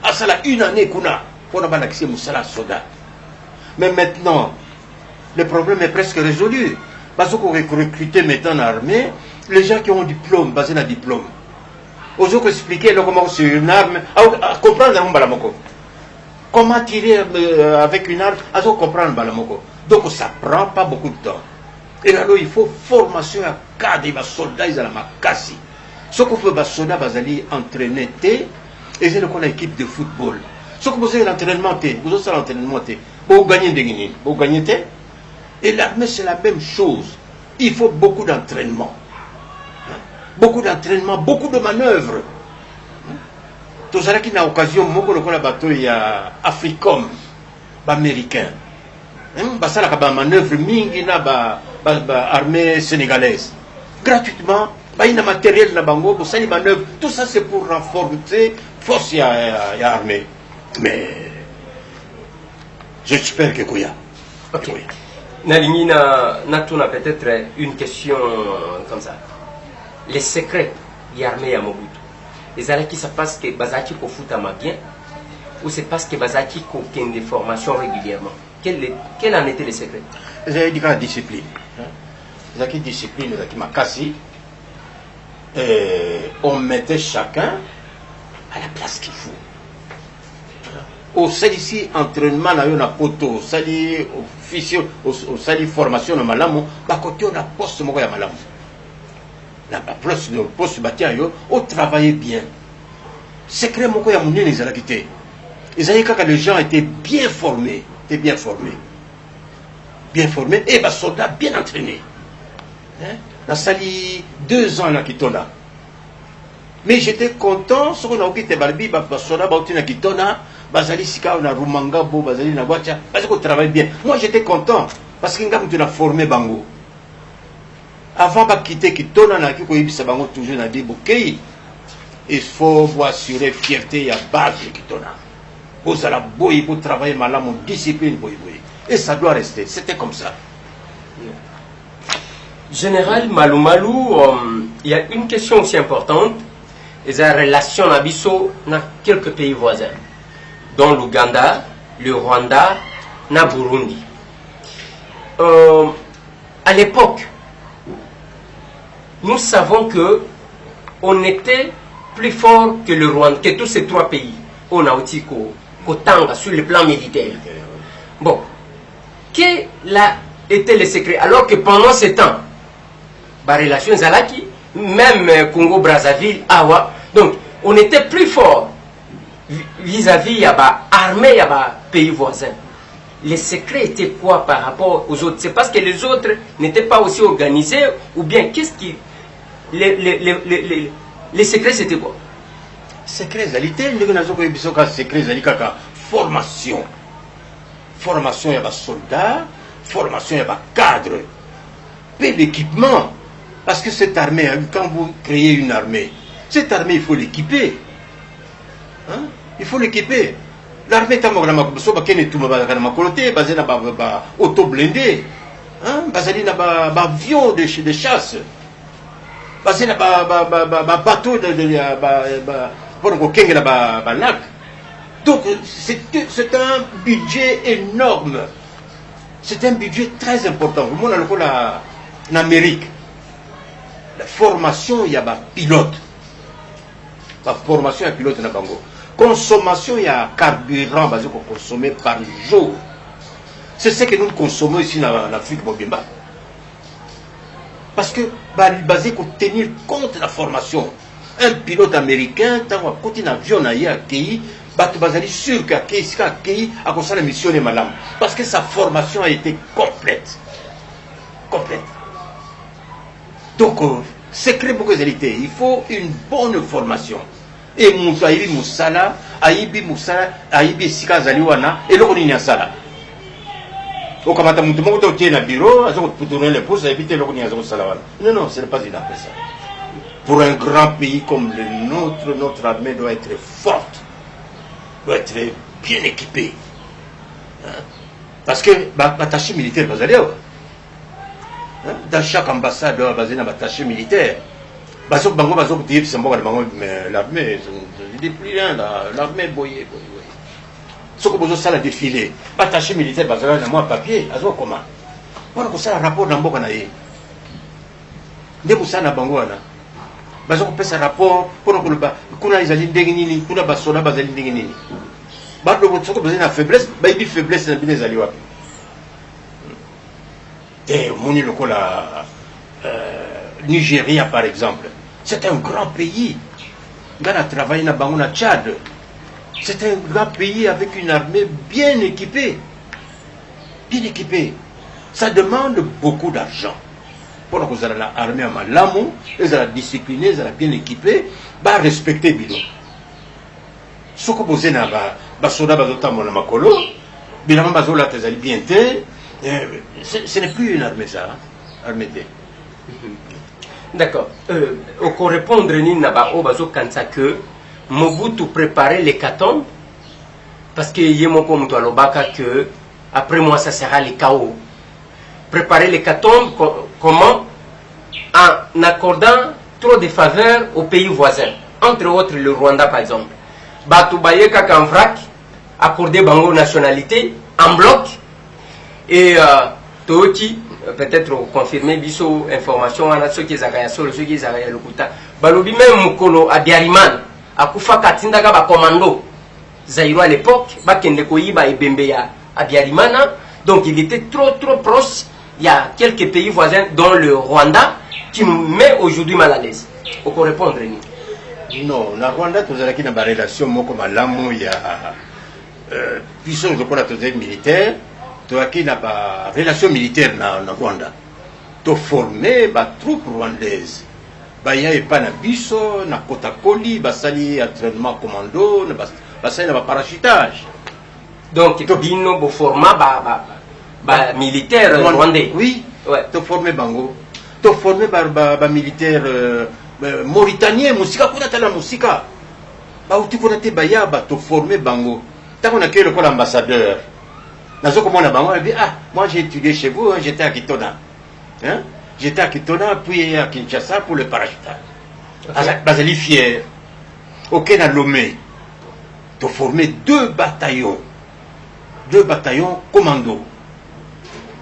à ça là une année qu'on a, pour avoir l'accès à soda. Mais maintenant, le problème est presque résolu. Parce qu'on recrute maintenant dans l'armée, les gens qui ont un diplôme, basé sur un diplôme. Aux autres expliquer comment c'est une arme, à comprendre la moko. Comment tirer avec une arme, à comprendre Balamoko. Donc ça ne prend pas beaucoup de temps. Et alors il faut formation à cadre, les soldats, ils ont la makasi. Ce qu'on fait, les soldats, ils vont entraîner, et c'est le qu'on a équipe de football. Ce que vous avez l'entraînement, vous avez l'entraînement, vous gagnez, vous gagnez. Et l'armée, c'est la même chose. Il faut beaucoup d'entraînement. beaucoup d'entraînement, beaucoup de manœuvres. Tout ça qui n'a occasion, beaucoup de bateau il y a Africom, américain. Ça la manœuvre mingi na armée sénégalaise. Gratuitement, il y a matériel na bango pour ça les manœuvres. Tout ça c'est pour renforcer force y a armée. Mais j'espère que Kouya. Ok. Nalingi na peut-être une question comme ça. Les secrets de l'armée à Mobutu. Les alliés qui se passent que Bazaki ko fout à bien ou c'est parce que Bazaki ko ken des formations régulièrement. Quel en était le secret? J'ai dit la discipline. La discipline, la makasi. On mettait chacun à la place qu'il faut. Au ici entraînement na yo na poto, sali officiel, au sali formation na malamu, ba côté on a poste moko ya malamu. La poste batia yo, on travaillait bien. Secret moko ya munene les alakité. Ils avaient quand les gens étaient bien formés, bien formés et bah soldats bien entraînés. La sali 2 ans là kitona. Mais j'étais content, ce qu'on a oublié de Barbi, bah soldats bah na kitona. Bazali Sika, on a Rumangabo, Bazali Nagwacha, parce qu'on travaille bien. Moi j'étais content, parce qu'il y a formé Bango. Avant de quitter Kitona, Bango toujours dans Bokei, il faut vous assurer fierté à base de Kitona. Vous allez boy pour travailler mal mon discipline, boy. Et ça doit rester, c'était comme ça. Général Malou Malou, il y a une question aussi importante, la relation Nabiso dans quelques pays voisins, dont l'Ouganda, le Rwanda, le Burundi. À l'époque, nous savons que on était plus fort que le Rwanda, que tous ces 3 pays. On a aussi Kotanga sur le plan militaire. Bon, quel a été le secret? Alors que pendant ce temps, la relation Zalaki, même Congo-Brazzaville, Awa, donc on était plus fort vis-à-vis de l'armée et des pays voisins. Les secrets étaient quoi par rapport aux autres? C'est parce que les autres n'étaient pas aussi organisés ou bien qu'est-ce qui... Les secrets c'était quoi? Secrets, formation. Formation, il y a des soldats, formation, il y a des cadres. Puis l'équipement. Parce que cette armée, quand vous créez une armée, cette armée, il faut l'équiper. Il faut l'équiper. L'armée est auto-blindé, avion de chasse, bateau de lac. Donc c'est un budget énorme. C'est un budget très important. Vous voyez en Amérique, la formation, il y a un pilote. La formation, il y a un pilote dans Bango. Consommation, il y a carburant basé qu'on consomme par jour. C'est ce que nous consommons ici en Afrique Mobimba. Parce que basé pour tenir compte de la formation. Un pilote américain, quand on a un avion à Kéi, basé sûr qu'à Kéi, a construit la mission de Malam. Parce que sa formation a été complète. Donc, secret pour que il faut une bonne formation. Et Moussaibi Moussala, Aïbi Moussala, Aïbi Sika Zaliwana, et le Roninia Sala. Au Kamata Moutomo, tu es dans le bureau, pour tourner les pouces, éviter le Roninia Salawana. Non, ce n'est pas une après ça. Pour un grand pays comme le nôtre, notre armée doit être forte, doit être bien équipée. Parce que, l'attaché militaire, vous allez dans chaque ambassade, basé dans l'attaché militaire. L'armée, je dis plus rien, l'armée boyée. Ce que vous avez ça défilé, l'attaché militaire, basé dans moi papier, à quoi comment? Voilà que ça rapport dans Boka Naye. Dès que ça n'a pas bangoana. Basé qu'on fait ce rapport, pour que le bas, qu'on a les alliés d'Enginini, qu'on a Bassola, basé d'Enginini. Bah, le votre besoin de faiblesse, bah, il dit faiblesse dans les alliés. Et Moni le Nigeria par exemple, c'est un grand pays. Ghana a travaillé dans Bangouna Tchad. C'est un grand pays avec une armée bien équipée. Bien équipée. Ça demande beaucoup d'argent. pour que la armée à malamu, ils sont disciplinés, ils sont bien équipés, bah respecter bidon. Ce que vous avez bah soda bah d'autant mon amakolo, bilan bah zola t'es bien té, ce n'est plus une armée ça, armée té. D'accord. Au répondre ni naba o bazo kansa que Mobutu préparait l'hécatombe parce que yemoko mutu alobaka que après moi ça sera le chaos. Préparer l'hécatombe comment? En accordant trop de faveurs aux pays voisins, entre autres le Rwanda par exemple. Batu bayeka kan vrac accorder bango nationalité en bloc et Tooti peut-être confirmer biso information à ceux qui zakaya solo ceux qui zakaya lokuta balobi même mukolo abiariman akufa katinda ka ba commando Zaïro à l'époque bakende koyiba ebembe ya abiarimana, donc il était trop proche. Il y a quelques pays voisins dont le Rwanda qui nous met aujourd'hui mal à l'aise. Faut qu'on répondre non, na Rwanda tu as une relation moko malamu ya puissance de la militaire. Tu as une relation militaire na Rwanda. Tu formé ba troupe rwandaise. Ba ya pas na biso na kotakoli ba sali entraînement commando na ba sali na parachutage. Donc bino bo format ba militaire rwandais. Oui, ouais. Tu formé bango. Tu formé ba militaire mauritanien musika kuna tala musika. Ba uti kuna te baya ba tu formé bango. Ta on a créé le col ambassadeur. Moi j'ai étudié chez vous, hein, j'étais à Kitona. Hein? J'étais à Kitona, puis à Kinshasa pour le parachutage. Basali fier. Ok, na Lomé. Tu as formé 2 bataillons. 2 bataillons commando.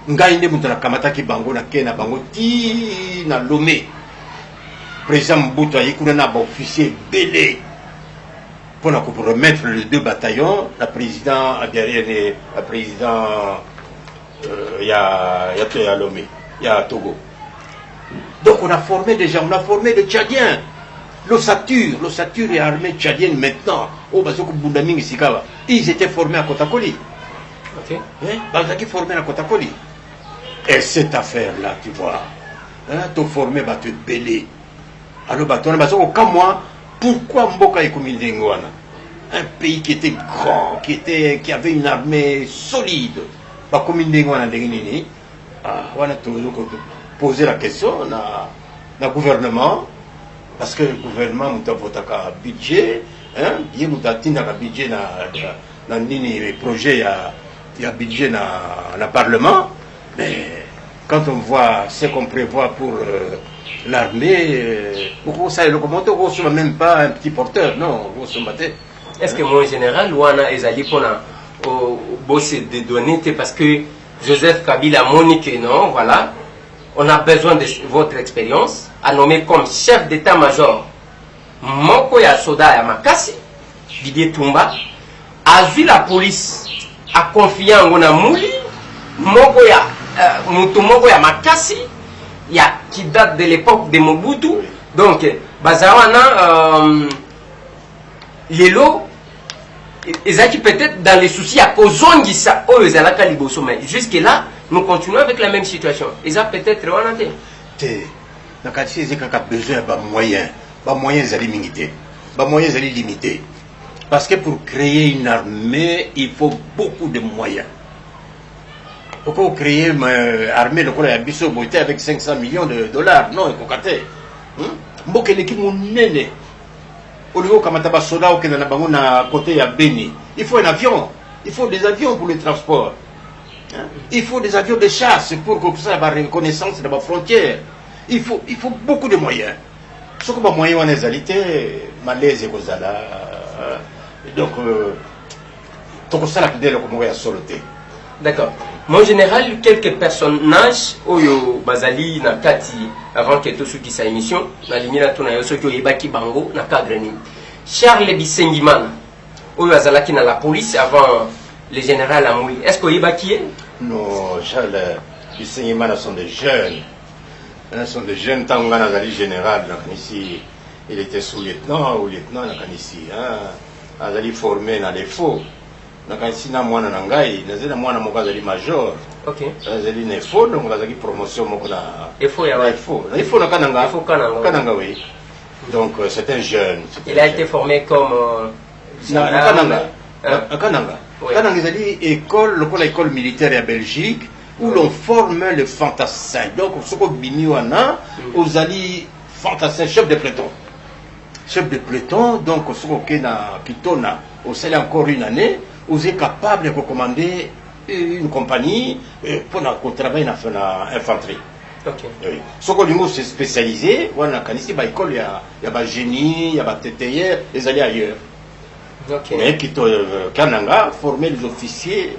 Ngaïne Moutana Kamataki Bango na Kena Bango ti na Lomé. Président Mbouta Yikunana officier belé. Pour remettre les 2 bataillons, le président il y a Lomé, il y a Togo. Donc on a formé déjà, on a formé les Tchadiens. L'ossature est armée tchadienne maintenant. Ils étaient formés à Kotakoli. Ok. Ils étaient formés à Kotakoli. Et cette affaire-là, tu vois, tu formé, tu es belé. Alors, comme moi, pourquoi Mboka et Komindengwana, un pays qui était grand, qui avait une armée solide, Komindengwana Denginini, on a toujours posé la question au gouvernement, parce que le gouvernement a un budget, il y a un budget dans le projet, il y a un budget dans le Parlement, mais quand on voit ce qu'on prévoit pour l'armée, ça ne même pas un petit porteur, non. Est-ce que mon général, Wana Ezali Pona, bosse de données, parce que Joseph Kabila Monique, non, voilà, on a besoin de votre expérience, à nommer comme chef d'état-major Moko ya Soda ya Makasi, Didier Tumba, a vu la police, a confié en Mouli, Moko ya Makasi, qui date de l'époque de Mobutu. Donc, Bazawana, les lots, ils ont peut-être dans les soucis à cause de mais jusque-là, nous continuons avec la même situation. Ils ont peut-être remonté. Ils ont besoin de moyens. Les moyens sont limités. Les moyens sont limités. Parce que pour créer une armée, il faut beaucoup de moyens. Pourquoi créer une armée de avec 500 millions de dollars? Non, il faut casser. Il faut un avion. Il faut des avions pour le transport. Il faut des avions de chasse pour que ça ait la reconnaissance de la frontière. Il faut beaucoup de moyens. Ce que les moyens sont réalité, malaise et cosala. Donc, tout ça, la soloté. D'accord. Mon général, quelques personnages, Oyo Bazali, Nakati, avant que tout ce qui soit émission, na limina tona yoso ki oyebaki bango na cadre ni. Charles Bisengimana, Oyo Azalaki na la police avant le général Amoui. Est-ce que oyebaki? Non, Charles Bisengimana sont des jeunes. Sont des jeunes Tangana Azali général, ici, il était sous-lieutenant ou lieutenant ici, Azali formé dans les faux. Nakasi na mwana nangai nazela mwana moko azali major Ok. azali na efo donc azaki promotion moko na Efo ya efo na kananga Efo Kananga. kananga oui donc c'est un jeune il a été formé comme Kananga Hein? Kananga Oui. Kananga ezali école lokola école militaire à Belgique où l'on forme les fantassins donc soko bimi wana ozali fantassin chef de peloton donc soko ke na kitona osali encore une année vous êtes capable de recommander une compagnie pour travailler dans l'infanterie. Ok. Oui. Ce que nous c'est spécialisé, on a ici bah école il y a génie, il y a TTR, les alliés ailleurs. Ok. Mais qui Kananga former les officiers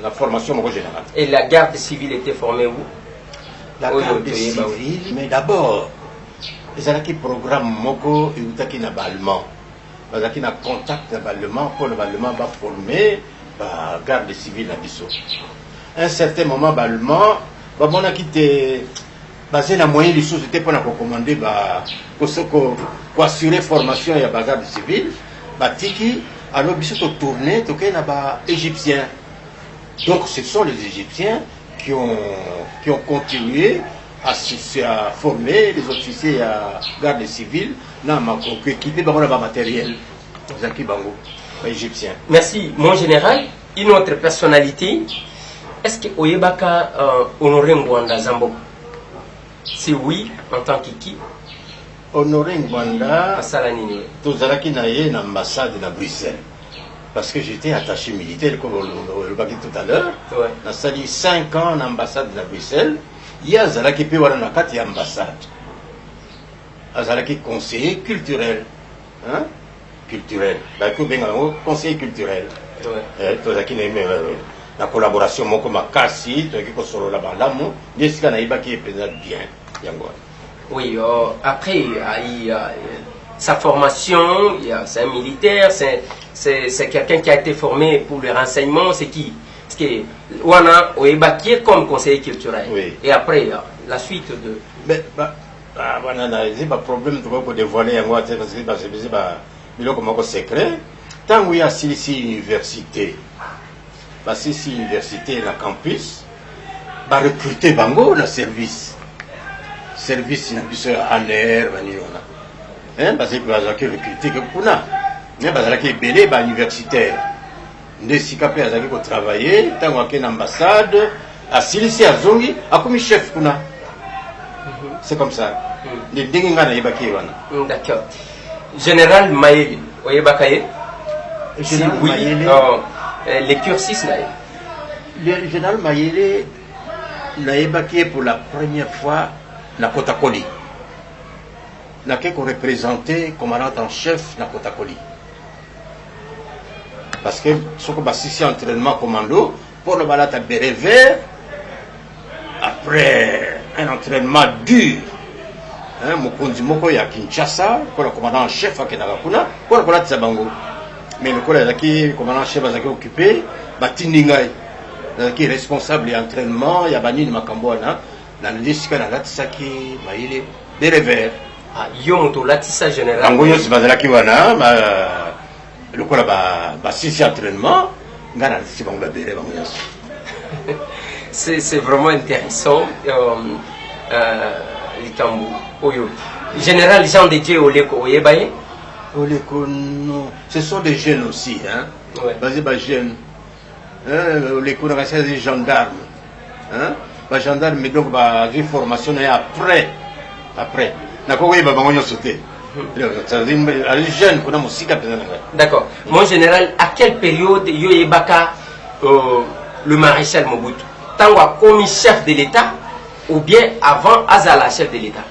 la formation générale. Et la garde civile était formée où? La garde civile, mais d'abord les alliés programme moko et utaki na allemand. Parce qu'il y a contact avec l'allemand pour le allemand va former la garde civile à Bissau. À un certain moment, l'allemand va quitter basé na moyen des sociétés pour recommander pour assurer formation et la garde civile. Tiki alors Bissau tourné toqué na égyptien. Donc ce sont les Égyptiens qui ont continué à former les officiers à garde civile qui équipé par matériel égyptien. Merci. Mon général, une autre personnalité, est-ce que Oyebaka Honoré Ngwanda Zambo? Si oui, en tant qu'équipe. Honoré Ngwanda, Tozalaki na l'ambassade de Bruxelles. Parce que j'étais attaché militaire, comme on l'a dit tout à l'heure. Ouais. On a sali 5 ans en ambassade de Bruxelles. Il y a Zalaki Pewaranakati ambassade. Azalaki conseiller culturel. Hein? Culturel. Conseiller culturel. Ouais. La collaboration, moi, comme Kassi, sur la bande, Jessica Naïba qui est bien. Oui, après, sa formation, c'est un militaire, c'est quelqu'un qui a été formé pour le renseignement, c'est qui? Parce que Wana Oeba qui est comme conseiller culturel. Oui. Et après, la suite de. Mais, c'est pas problème de dévoiler un mois, parce que c'est secret. Tant qu'il y a ici université, parce que ici université, la campus, va recruter Bango dans service. Service, il y a un air, parce que vous avez recruté que pour nous. Mais vous avez belé universitaire. Nous avons travaillé, tant qu'il y a une ambassade, à Silici, à Zongi, à comme chef pour nous. C'est comme ça. D'accord. Général Mayele, Oyebakaye. Général oui, Mayele. Les cursus là. Le général Mayele n'a évacué pour la première fois la Kotakoli. N'a qu'à représenter commandant en chef la Kotakoli. Parce que ce que c'est entraînement commando pour le balade à béret vert après un entraînement dur. Mokonzi moko ya Kinshasa pour le commandant en chef à Kenagakuna pour le balade Sabango. Mais le commandant en chef a occupé Batindingai. Qui est responsable de l'entraînement, il y a Bani de Makamboana, dans le disque de la Tsaki, Maïle, des revers. Ah, Yomoto, Latissa général. Angoyo, c'est pas qui wana, le quoi là, si entraînement, Gana, c'est bon, c'est vraiment intéressant. Likambu, Oyo. Général Jean de Dieu Oleko, Oyebaye. Oleko, non. Ce sont des jeunes aussi, hein. Ouais. Basé par jeunes. Les cours des gendarmes. Les gendarmes, mais donc, la formation est après. D'accord. Mon général, à quelle période Yoyebaka, le maréchal Mobutu, tant commis chef de l'État ou bien avant Azala, chef de l'État?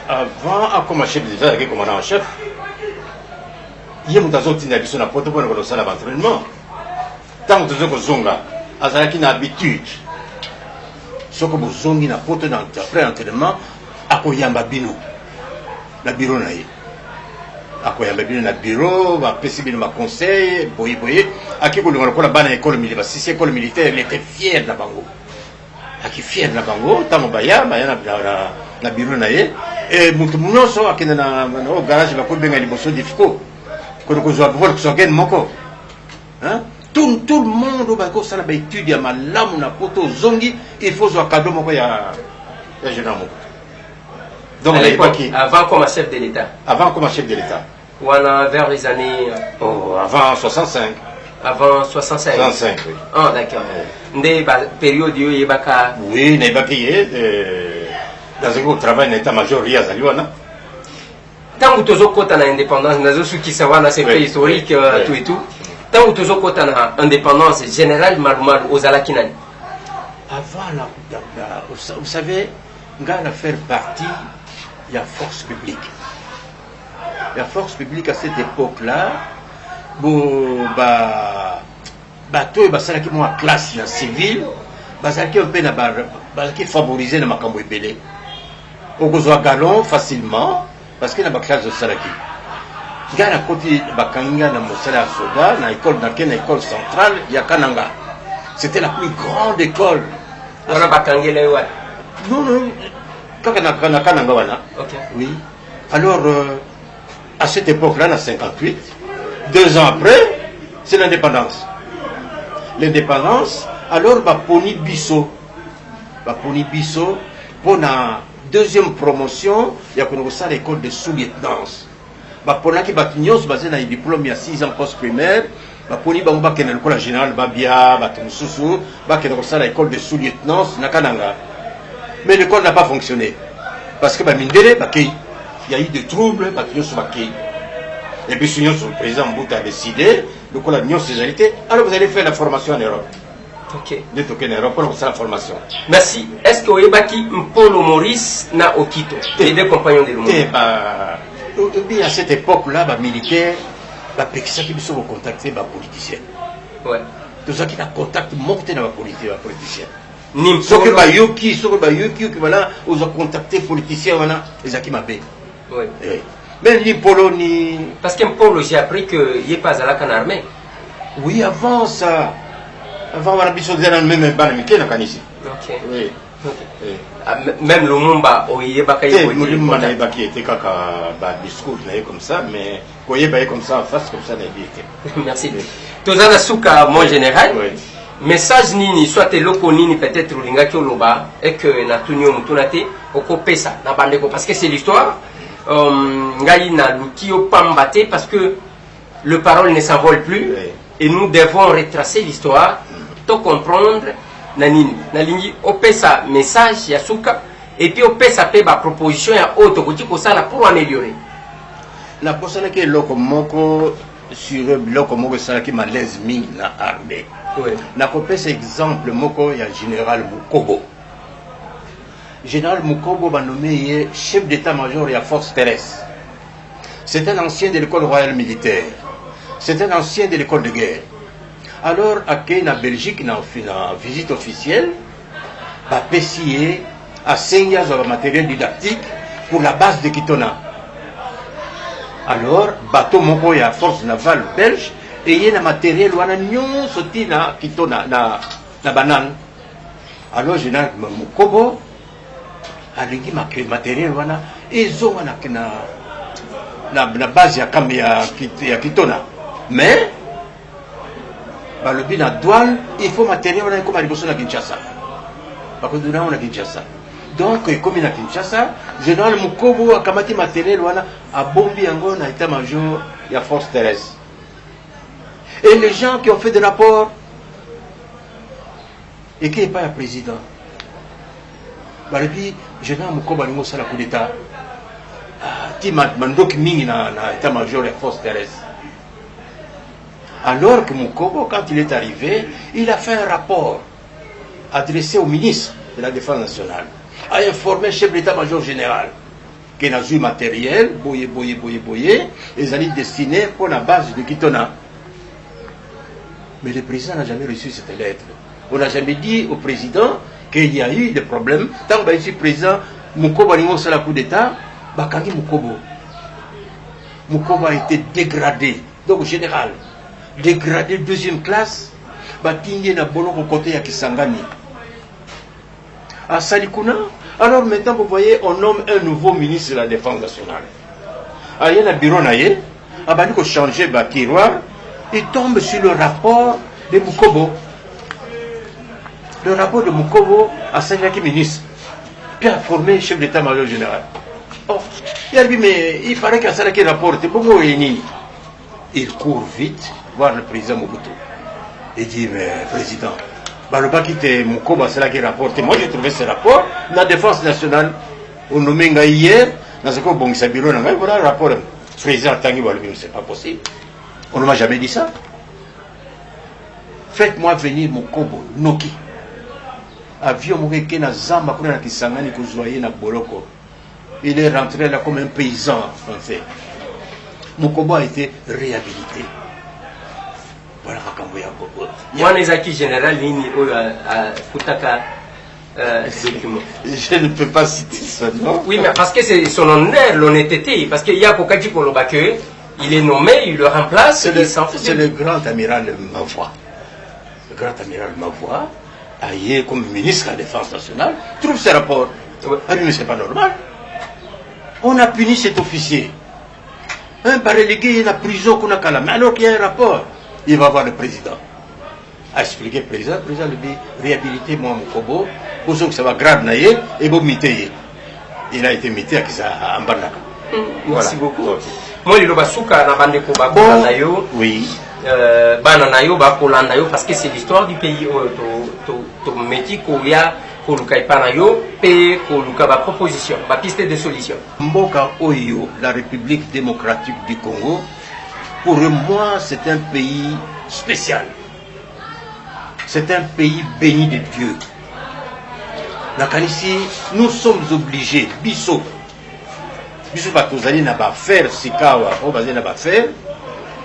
Avant, comme chef de l'État, commandant en chef. Il y a des autres qui sont pour le salle d'entraînement. Tant que vous avez une habitude, ce que vous avez une porte après entraînement, à quoi il y a un bureau. Le bureau là. À quoi il y a un bureau, le bureau, va préciser ma conseil, boyer. À qui vous le connaissez à l'école militaire. Si c'est l'école militaire, il était fier de la Bango. À qui fier de la Bango, tant que Baya, na bureau là. Et mon so à qui dans le garage, il va couper les bosses difficiles. Quand vous avez voir que ça gagne moko, hein? tout le monde va ça la étude ya malamu na poto zongi il faut zo cadeau moko ya général Mobutu. Donc à l'époque, avant comme chef de l'État. Avant comme chef de l'État. Ou vers les années. Avant 65. Avant 65. 65, oui. Ah, d'accord. Des périodes où il y a. Oui, il y a dans un travail d'état-major, il y a Zaliwana. Tant que tu as l'indépendance, nous avons qui savoir c'est fait historique, tout et tout. Tant que tu as l'indépendance générale, Maloumal, aux Alakinani. Avant, vous savez, on a fait partie de la force publique. La force publique à cette époque-là, bon, bateau, ça qui est en classe civile, ça qui est un peu favorisé dans ma cambo belé. On a galon facilement parce qu'il y a une classe de Salaki. Il y a un côté Bakanga dans mon salaire soldat, dans l'école centrale, il y a Kananga. C'était la plus grande école. On a Bakanga là, ouais. Non, quand on a Kananga, oui. Alors, à cette époque-là, en 58, 2 ans après, c'est l'indépendance. L'indépendance, alors, Poni Bisso, pour la deuxième promotion, il y a l'école de sous-lieutenance. Pour la qui est basée dans le diplôme, il y a 6 ans post-primaire. Poni Bamba qui est l'école générale, Babia, Batumsusu, l'école de sous-lieutenance, Nakananga. Mais l'école n'a pas fonctionné. Parce que Mindele, il y a eu des troubles, et puis le président Mobutu a décidé, donc la Union Césarité, alors vous allez faire la formation en Europe. Ok. De token en Europe pour faire la formation. Merci. Est-ce que vous avez Mpolo Maurice na Okito, les deux compagnons de l'Union? À cette époque-là, les militaires, les qui sont contactés les politiciens. Ouais. Tout ça qui a contact monté dans la politicien. Sauf que Yuki, voilà, ils ont contacté les politiciens, voilà, les Akimabé. Oui. Mais ni Polo ni. Parce que Polo, j'ai appris qu'il n'est pas à la canne armée. Oui, avant ça. Avant, on a mis sur le même ban de la canne ici. Ok. Oui. Même le Mumba, il y a pas le Mumba qui était un discours comme ça, mais quand il y comme ça en face, comme ça, il Merci. Tous les Souka, mon général. Message nini, soit loko nini peut-être linga ki oloba et que na tunyo mutunate okopesa na bandeko parce que c'est l'histoire ngai na lukio pambate parce que le parole ne s'envole plus et nous devons retracer l'histoire pour comprendre na nini na lingi opesa message ya suka et puis opesa pe ba proposition ya auto kuti ko sala pour améliorer la posana ke loko moko sur loko moko sala ki malaise mingi na armée. Oui. Na kopesa exemple moko ya général Mukobo. Général Mukobo va nommé chef d'état-major de la force terrestre. C'est un ancien de l'école royale militaire. C'est un ancien de l'école de guerre. Alors, à Kenya, en Belgique, dans une visite officielle, va pessier à 5 ans de matériel didactique pour la base de Kitona. Alors, bateau moko ya force navale belge, et il y a un matériel où on a sorti na Kitona, na banane. Alors, général Mukobo, a lingi matériel où on a, ils ont na base ya Kitona. Mais, le bin à douane, il faut matériel où on a comme à l'impossible à Kinshasa. Parce que nous on a Kinshasa. Donc, comme il a Kinshasa, général Mukobo a kamati matériel où on a bombi en na état-major, il y a force terrestre. Et les gens qui ont fait des rapports, et qui n'est pas un président, le général Mukobo a fait un coup d'État. Qui m'a mingi na état-major, la force terrestre. Alors que Mukobo, quand il est arrivé, il a fait un rapport adressé au ministre de la Défense nationale, a informé le chef d'état-major général qu'il a eu matériel, boyé, et ils allaient destiner pour la base de Kitona. Mais le président n'a jamais reçu cette lettre. On n'a jamais dit au président qu'il y a eu des problèmes. Tant que le président Mukobo a fait un coup d'État, Bakangi Mukobo. Mukobo a été dégradé, donc général. Dégradé deuxième classe, Batingi na boloko côté ya Kisangani. À Salikuna, alors maintenant vous voyez, on nomme un nouveau ministre de la Défense nationale. Il y a un bureau naïe, il a changer Bakiroir, il tombe sur le rapport de Mukobo. Le rapport de Mukobo a Sanjaki ministre, puis a formé chef d'état-major général. Oh, il a dit, mais il paraît qu'à Sanjaki rapporte, il court vite voir le président Mobutu. Il dit, mais président, le pas quitter Mukobo, c'est là qui rapporte. Moi, j'ai trouvé ce rapport, la défense nationale, on nommé hier, dans ce cas, bon, c'est bureau, voilà le rapport. Président Tanguy Walbi, c'est pas possible. On ne m'a jamais dit ça. Faites-moi venir Mukobo, Noki. Avion Mouké na Zamba, kuna na Kisangani, Kouzoye na Boloko. Il est rentré là comme un paysan français. Mukobo a été réhabilité. Voilà, Kakamboya Bobo. Moi, les acquis général, à Kutaka. Je ne peux pas citer ça, non? Oui, mais parce que c'est son honneur, l'honnêteté. Parce qu'il y a Kokadji Kolobake, il est nommé, il le remplace. C'est le grand amiral Mavoie. Le grand amiral Mavoie, ailleurs comme ministre de la Défense nationale, trouve ce rapport. Ah, mais c'est pas normal. On a puni cet officier. Par relégué la prison qu'on a calme. Alors qu'il y a un rapport, il va voir le président. A expliqué le président lui dit réhabiliter moi Mukobo, pour que ça va grave naïe et bon mité. Il a été mité à Mbanaka. Merci beaucoup. Moi, il va souka na bande ko ba kolanayo. Oui. Bananayo ba kolanayo parce que c'est l'histoire du pays to métier ko ya ko lukai panayo pe ko luka ba proposition, ba piste de solution. Mboka Oyo, la République démocratique du Congo, pour moi, c'est un pays spécial. C'est un pays béni de Dieu. Ici, nous sommes obligés, Bissot Batozali n'a pas faire, Sikawa, Obazé n'a pas faire,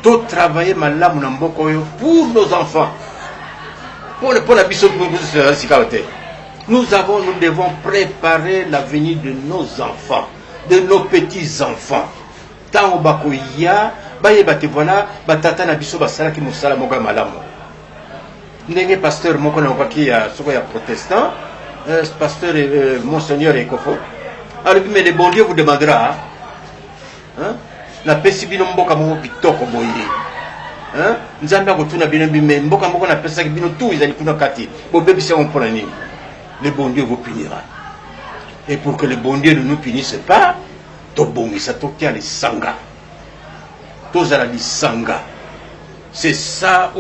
de travailler malam pour nos enfants. Pour la Bissot, nous devons préparer l'avenir de nos enfants, de nos petits-enfants. Tant Bakoya, voilà, Batata na Bissot Basala qui Moussala Moga Malamo. Ndenge pasteur moko na okaki ya soko ya protestant, pasteur monseigneur Ekofo. Alors mais le bon Dieu vous demandera, hein, na pesi bino mboka moko kitoko boye. Hein? Nzambe akotuna bino bimé mboka moko na pesa bino tout ils allaient kuna kati. Bo bebisa on prend nini. Le bon Dieu vous punira. Et pour que le bon Dieu ne nous punisse pas, to bongisa to tia les sanga. To zala li sanga. C'est ça,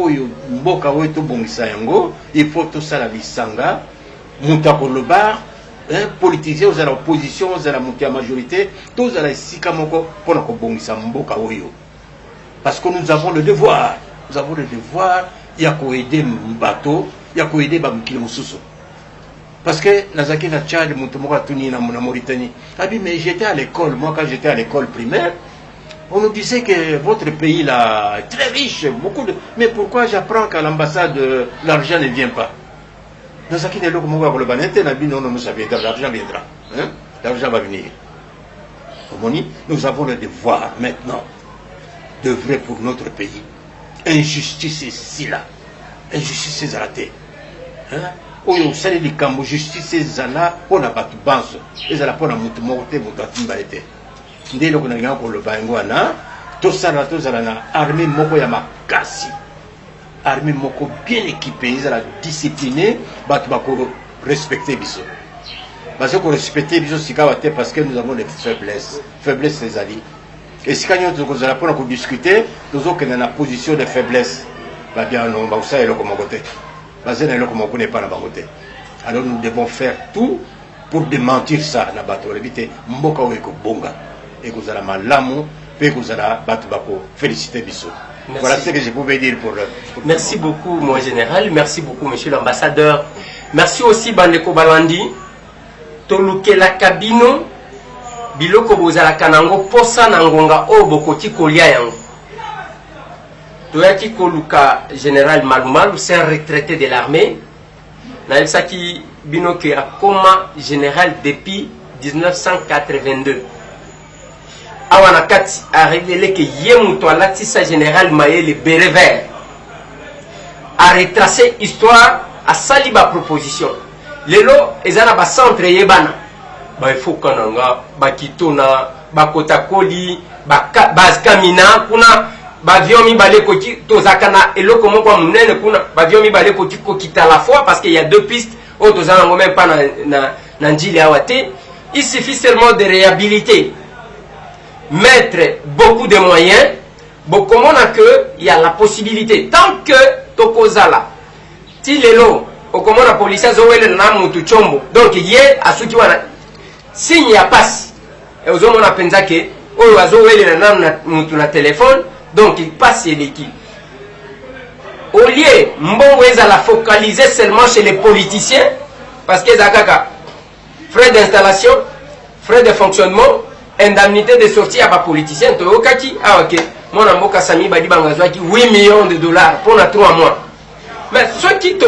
mboka weto bongisa yango, il faut tout ça la lisanga, moutako le bar, politisé aux opposition, aux la montée à majorité, tous à la sika moko, pour nous bongisa mboka oyo. Parce que nous avons le devoir, il y a qu'à aider Mbato, il y a qu'à aider Bamkile Moussoussou. Parce que Nazaki na Tchad, Moutomoka Touni na Mauritanie. Ah oui, mais j'étais à l'école, moi quand j'étais à l'école primaire, on nous disait que votre pays là est très riche, beaucoup de... Mais pourquoi j'apprends qu'à l'ambassade, l'argent ne vient pas? L'argent viendra. Hein? L'argent va venir. Nous avons le devoir maintenant d'œuvrer pour notre pays. Injustice ici là. Injustice est ratée. Oyo sali likambo justice ezala pona batu banso ezala pona mutu moko te mutu atimba ete ndelo kuna ngako ko loba ngo na to sala na armée moko ya makasi, armée moko bien équipée, ezala disciplinée, batu bako respecter biso parce que respecter biso sikawa te parce que nous avons des faiblesses ezali et si kanyo to kozala pona ko discuter tozo kena na position de faiblesse ba bien non ba usa eloko moko te. Alors nous devons faire tout pour démentir ça. Voilà ce que je pouvais dire pour Merci beaucoup, mon général. Merci beaucoup, monsieur l'ambassadeur. Merci aussi, Bandeko Balandi. Toluke la cabino. Biloko bozala kanango posa nangonga o bokoti kolia yango. Toyaki Koluka général Malumalu, c'est un retraité de l'armée. Naïsaki Binoke a coma général depuis 1982. Awanakati a révélé que Yemuto a latissa général Maé le béret vert. A retracé histoire à Saliba proposition. Lelo ezana ba centre yebana. Ba il faut kananga ba kitona ba kotakoli ba bazkamina kuna bavion mibale koki tozakana eloko moko munene kuna bavion mibale koki kokita à la fois parce qu'il y a deux pistes au tozana ngo même pas na njili awate. Il suffit seulement de réhabiliter, mettre beaucoup de moyens. Bon, comment on a que il y a la possibilité tant que tokozala ti lelo comment la police azowele na mutu chombo donc ye asuki wana signe ya passe et ozomona penza ke oyo azowele na mutu na téléphone donc il passe l'équipe au lieu mbongo ezala focaliser seulement chez les politiciens parce que zakaka frais d'installation, frais de fonctionnement, indemnité de sortie à pas politicien to okaki ah OK mon amboka sami badi bangazwaki 8 millions de dollars pour 3 mois. Mais ceux qui te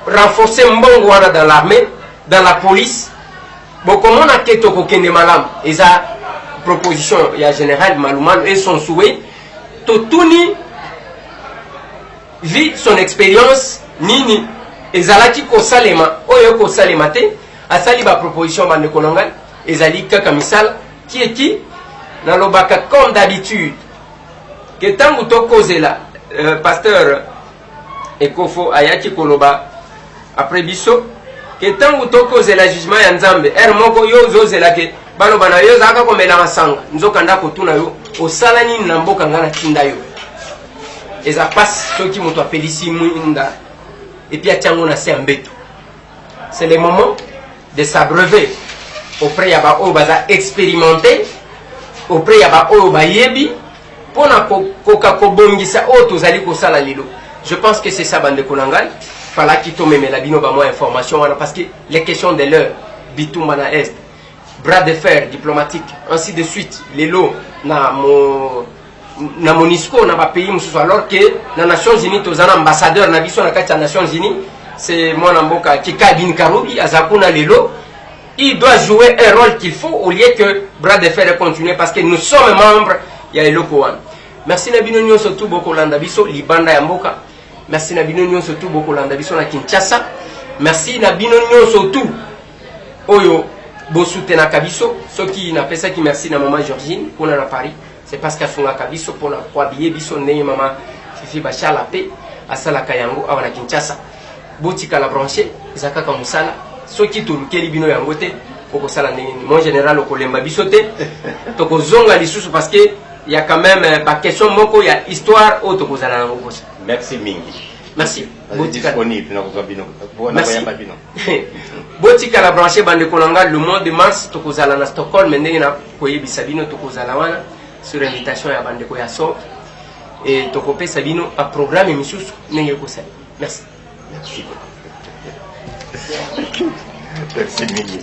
renforcer mbongo wana dans l'armée, dans la police, bon comment on a keto kokende malam et ça proposition il y a général Maluman et son souhait totuni vit son expérience nini ezalaki ko salema oyo ko salema te asali ba proposition bande kolongal ezali kaka misala qui na lobaka comme d'habitude que tangu to kozela pasteur Ekofo ayaki koloba après biso que tangu to kozela jugement ya Nzambe moko yo zozela ke baloba na yo zaka komela masanga nzoka ndako tuna yo osala nini na mboka ngana tinda yo eza passe soki moto apelisi mwinda et puis atiango na se mbeto. C'est le moment de s'abreuver auprès ya ba o baza expérimenter auprès ya ba o bayebi pona koka kobongisa o tozali kosala lelo. Je pense que c'est ça bande konangal fala ki to memela bino ba moi information wana parce que les questions de l'heure bitumba na est bras de fer diplomatique ainsi de suite lelo na Monisco na ba pays mususu alors que na Nations Unies tozana ambassadeur na biso na kati ya Nations Unies c'est mwana mboka Kikabin Karubi azakuna lelo. Il doit jouer un rôle qu'il faut au lieu que bras de fer continue parce que nous sommes membres ya eloko wana. Merci na bino nyonso tu bokolanda biso libanda ya mboka. Merci na bino nyonso tu bokolanda biso na Kinshasa. Merci na bino nyonso tu oyo bosutena kabiso soki na pesa ki merci na maman Georgine pona na Paris. C'est parce qu'elle funga kabiso pona kwa biye biso ne maman Fifi Bachala pe asala kayango awana Kinshasa. Botika la brancher ezaka ka musala soki tulukeli bino yango te poko sala ndenge mon général okolemba biso te toko zonga lisusu parce que il y a quand même pas question moko il y a histoire au toko zala nango kosa. Merci mingi. Merci. Botika disponible na kozwa bino. Merci. Botika la brancher bande kolanga le mois de mars toko zala na Stockholm ndenge na koyebisa bino toko zala wana sur invitation ya bande ko ya so et toko pesa bino a programme misusu ndenge kosa. Merci. Merci. Merci mille.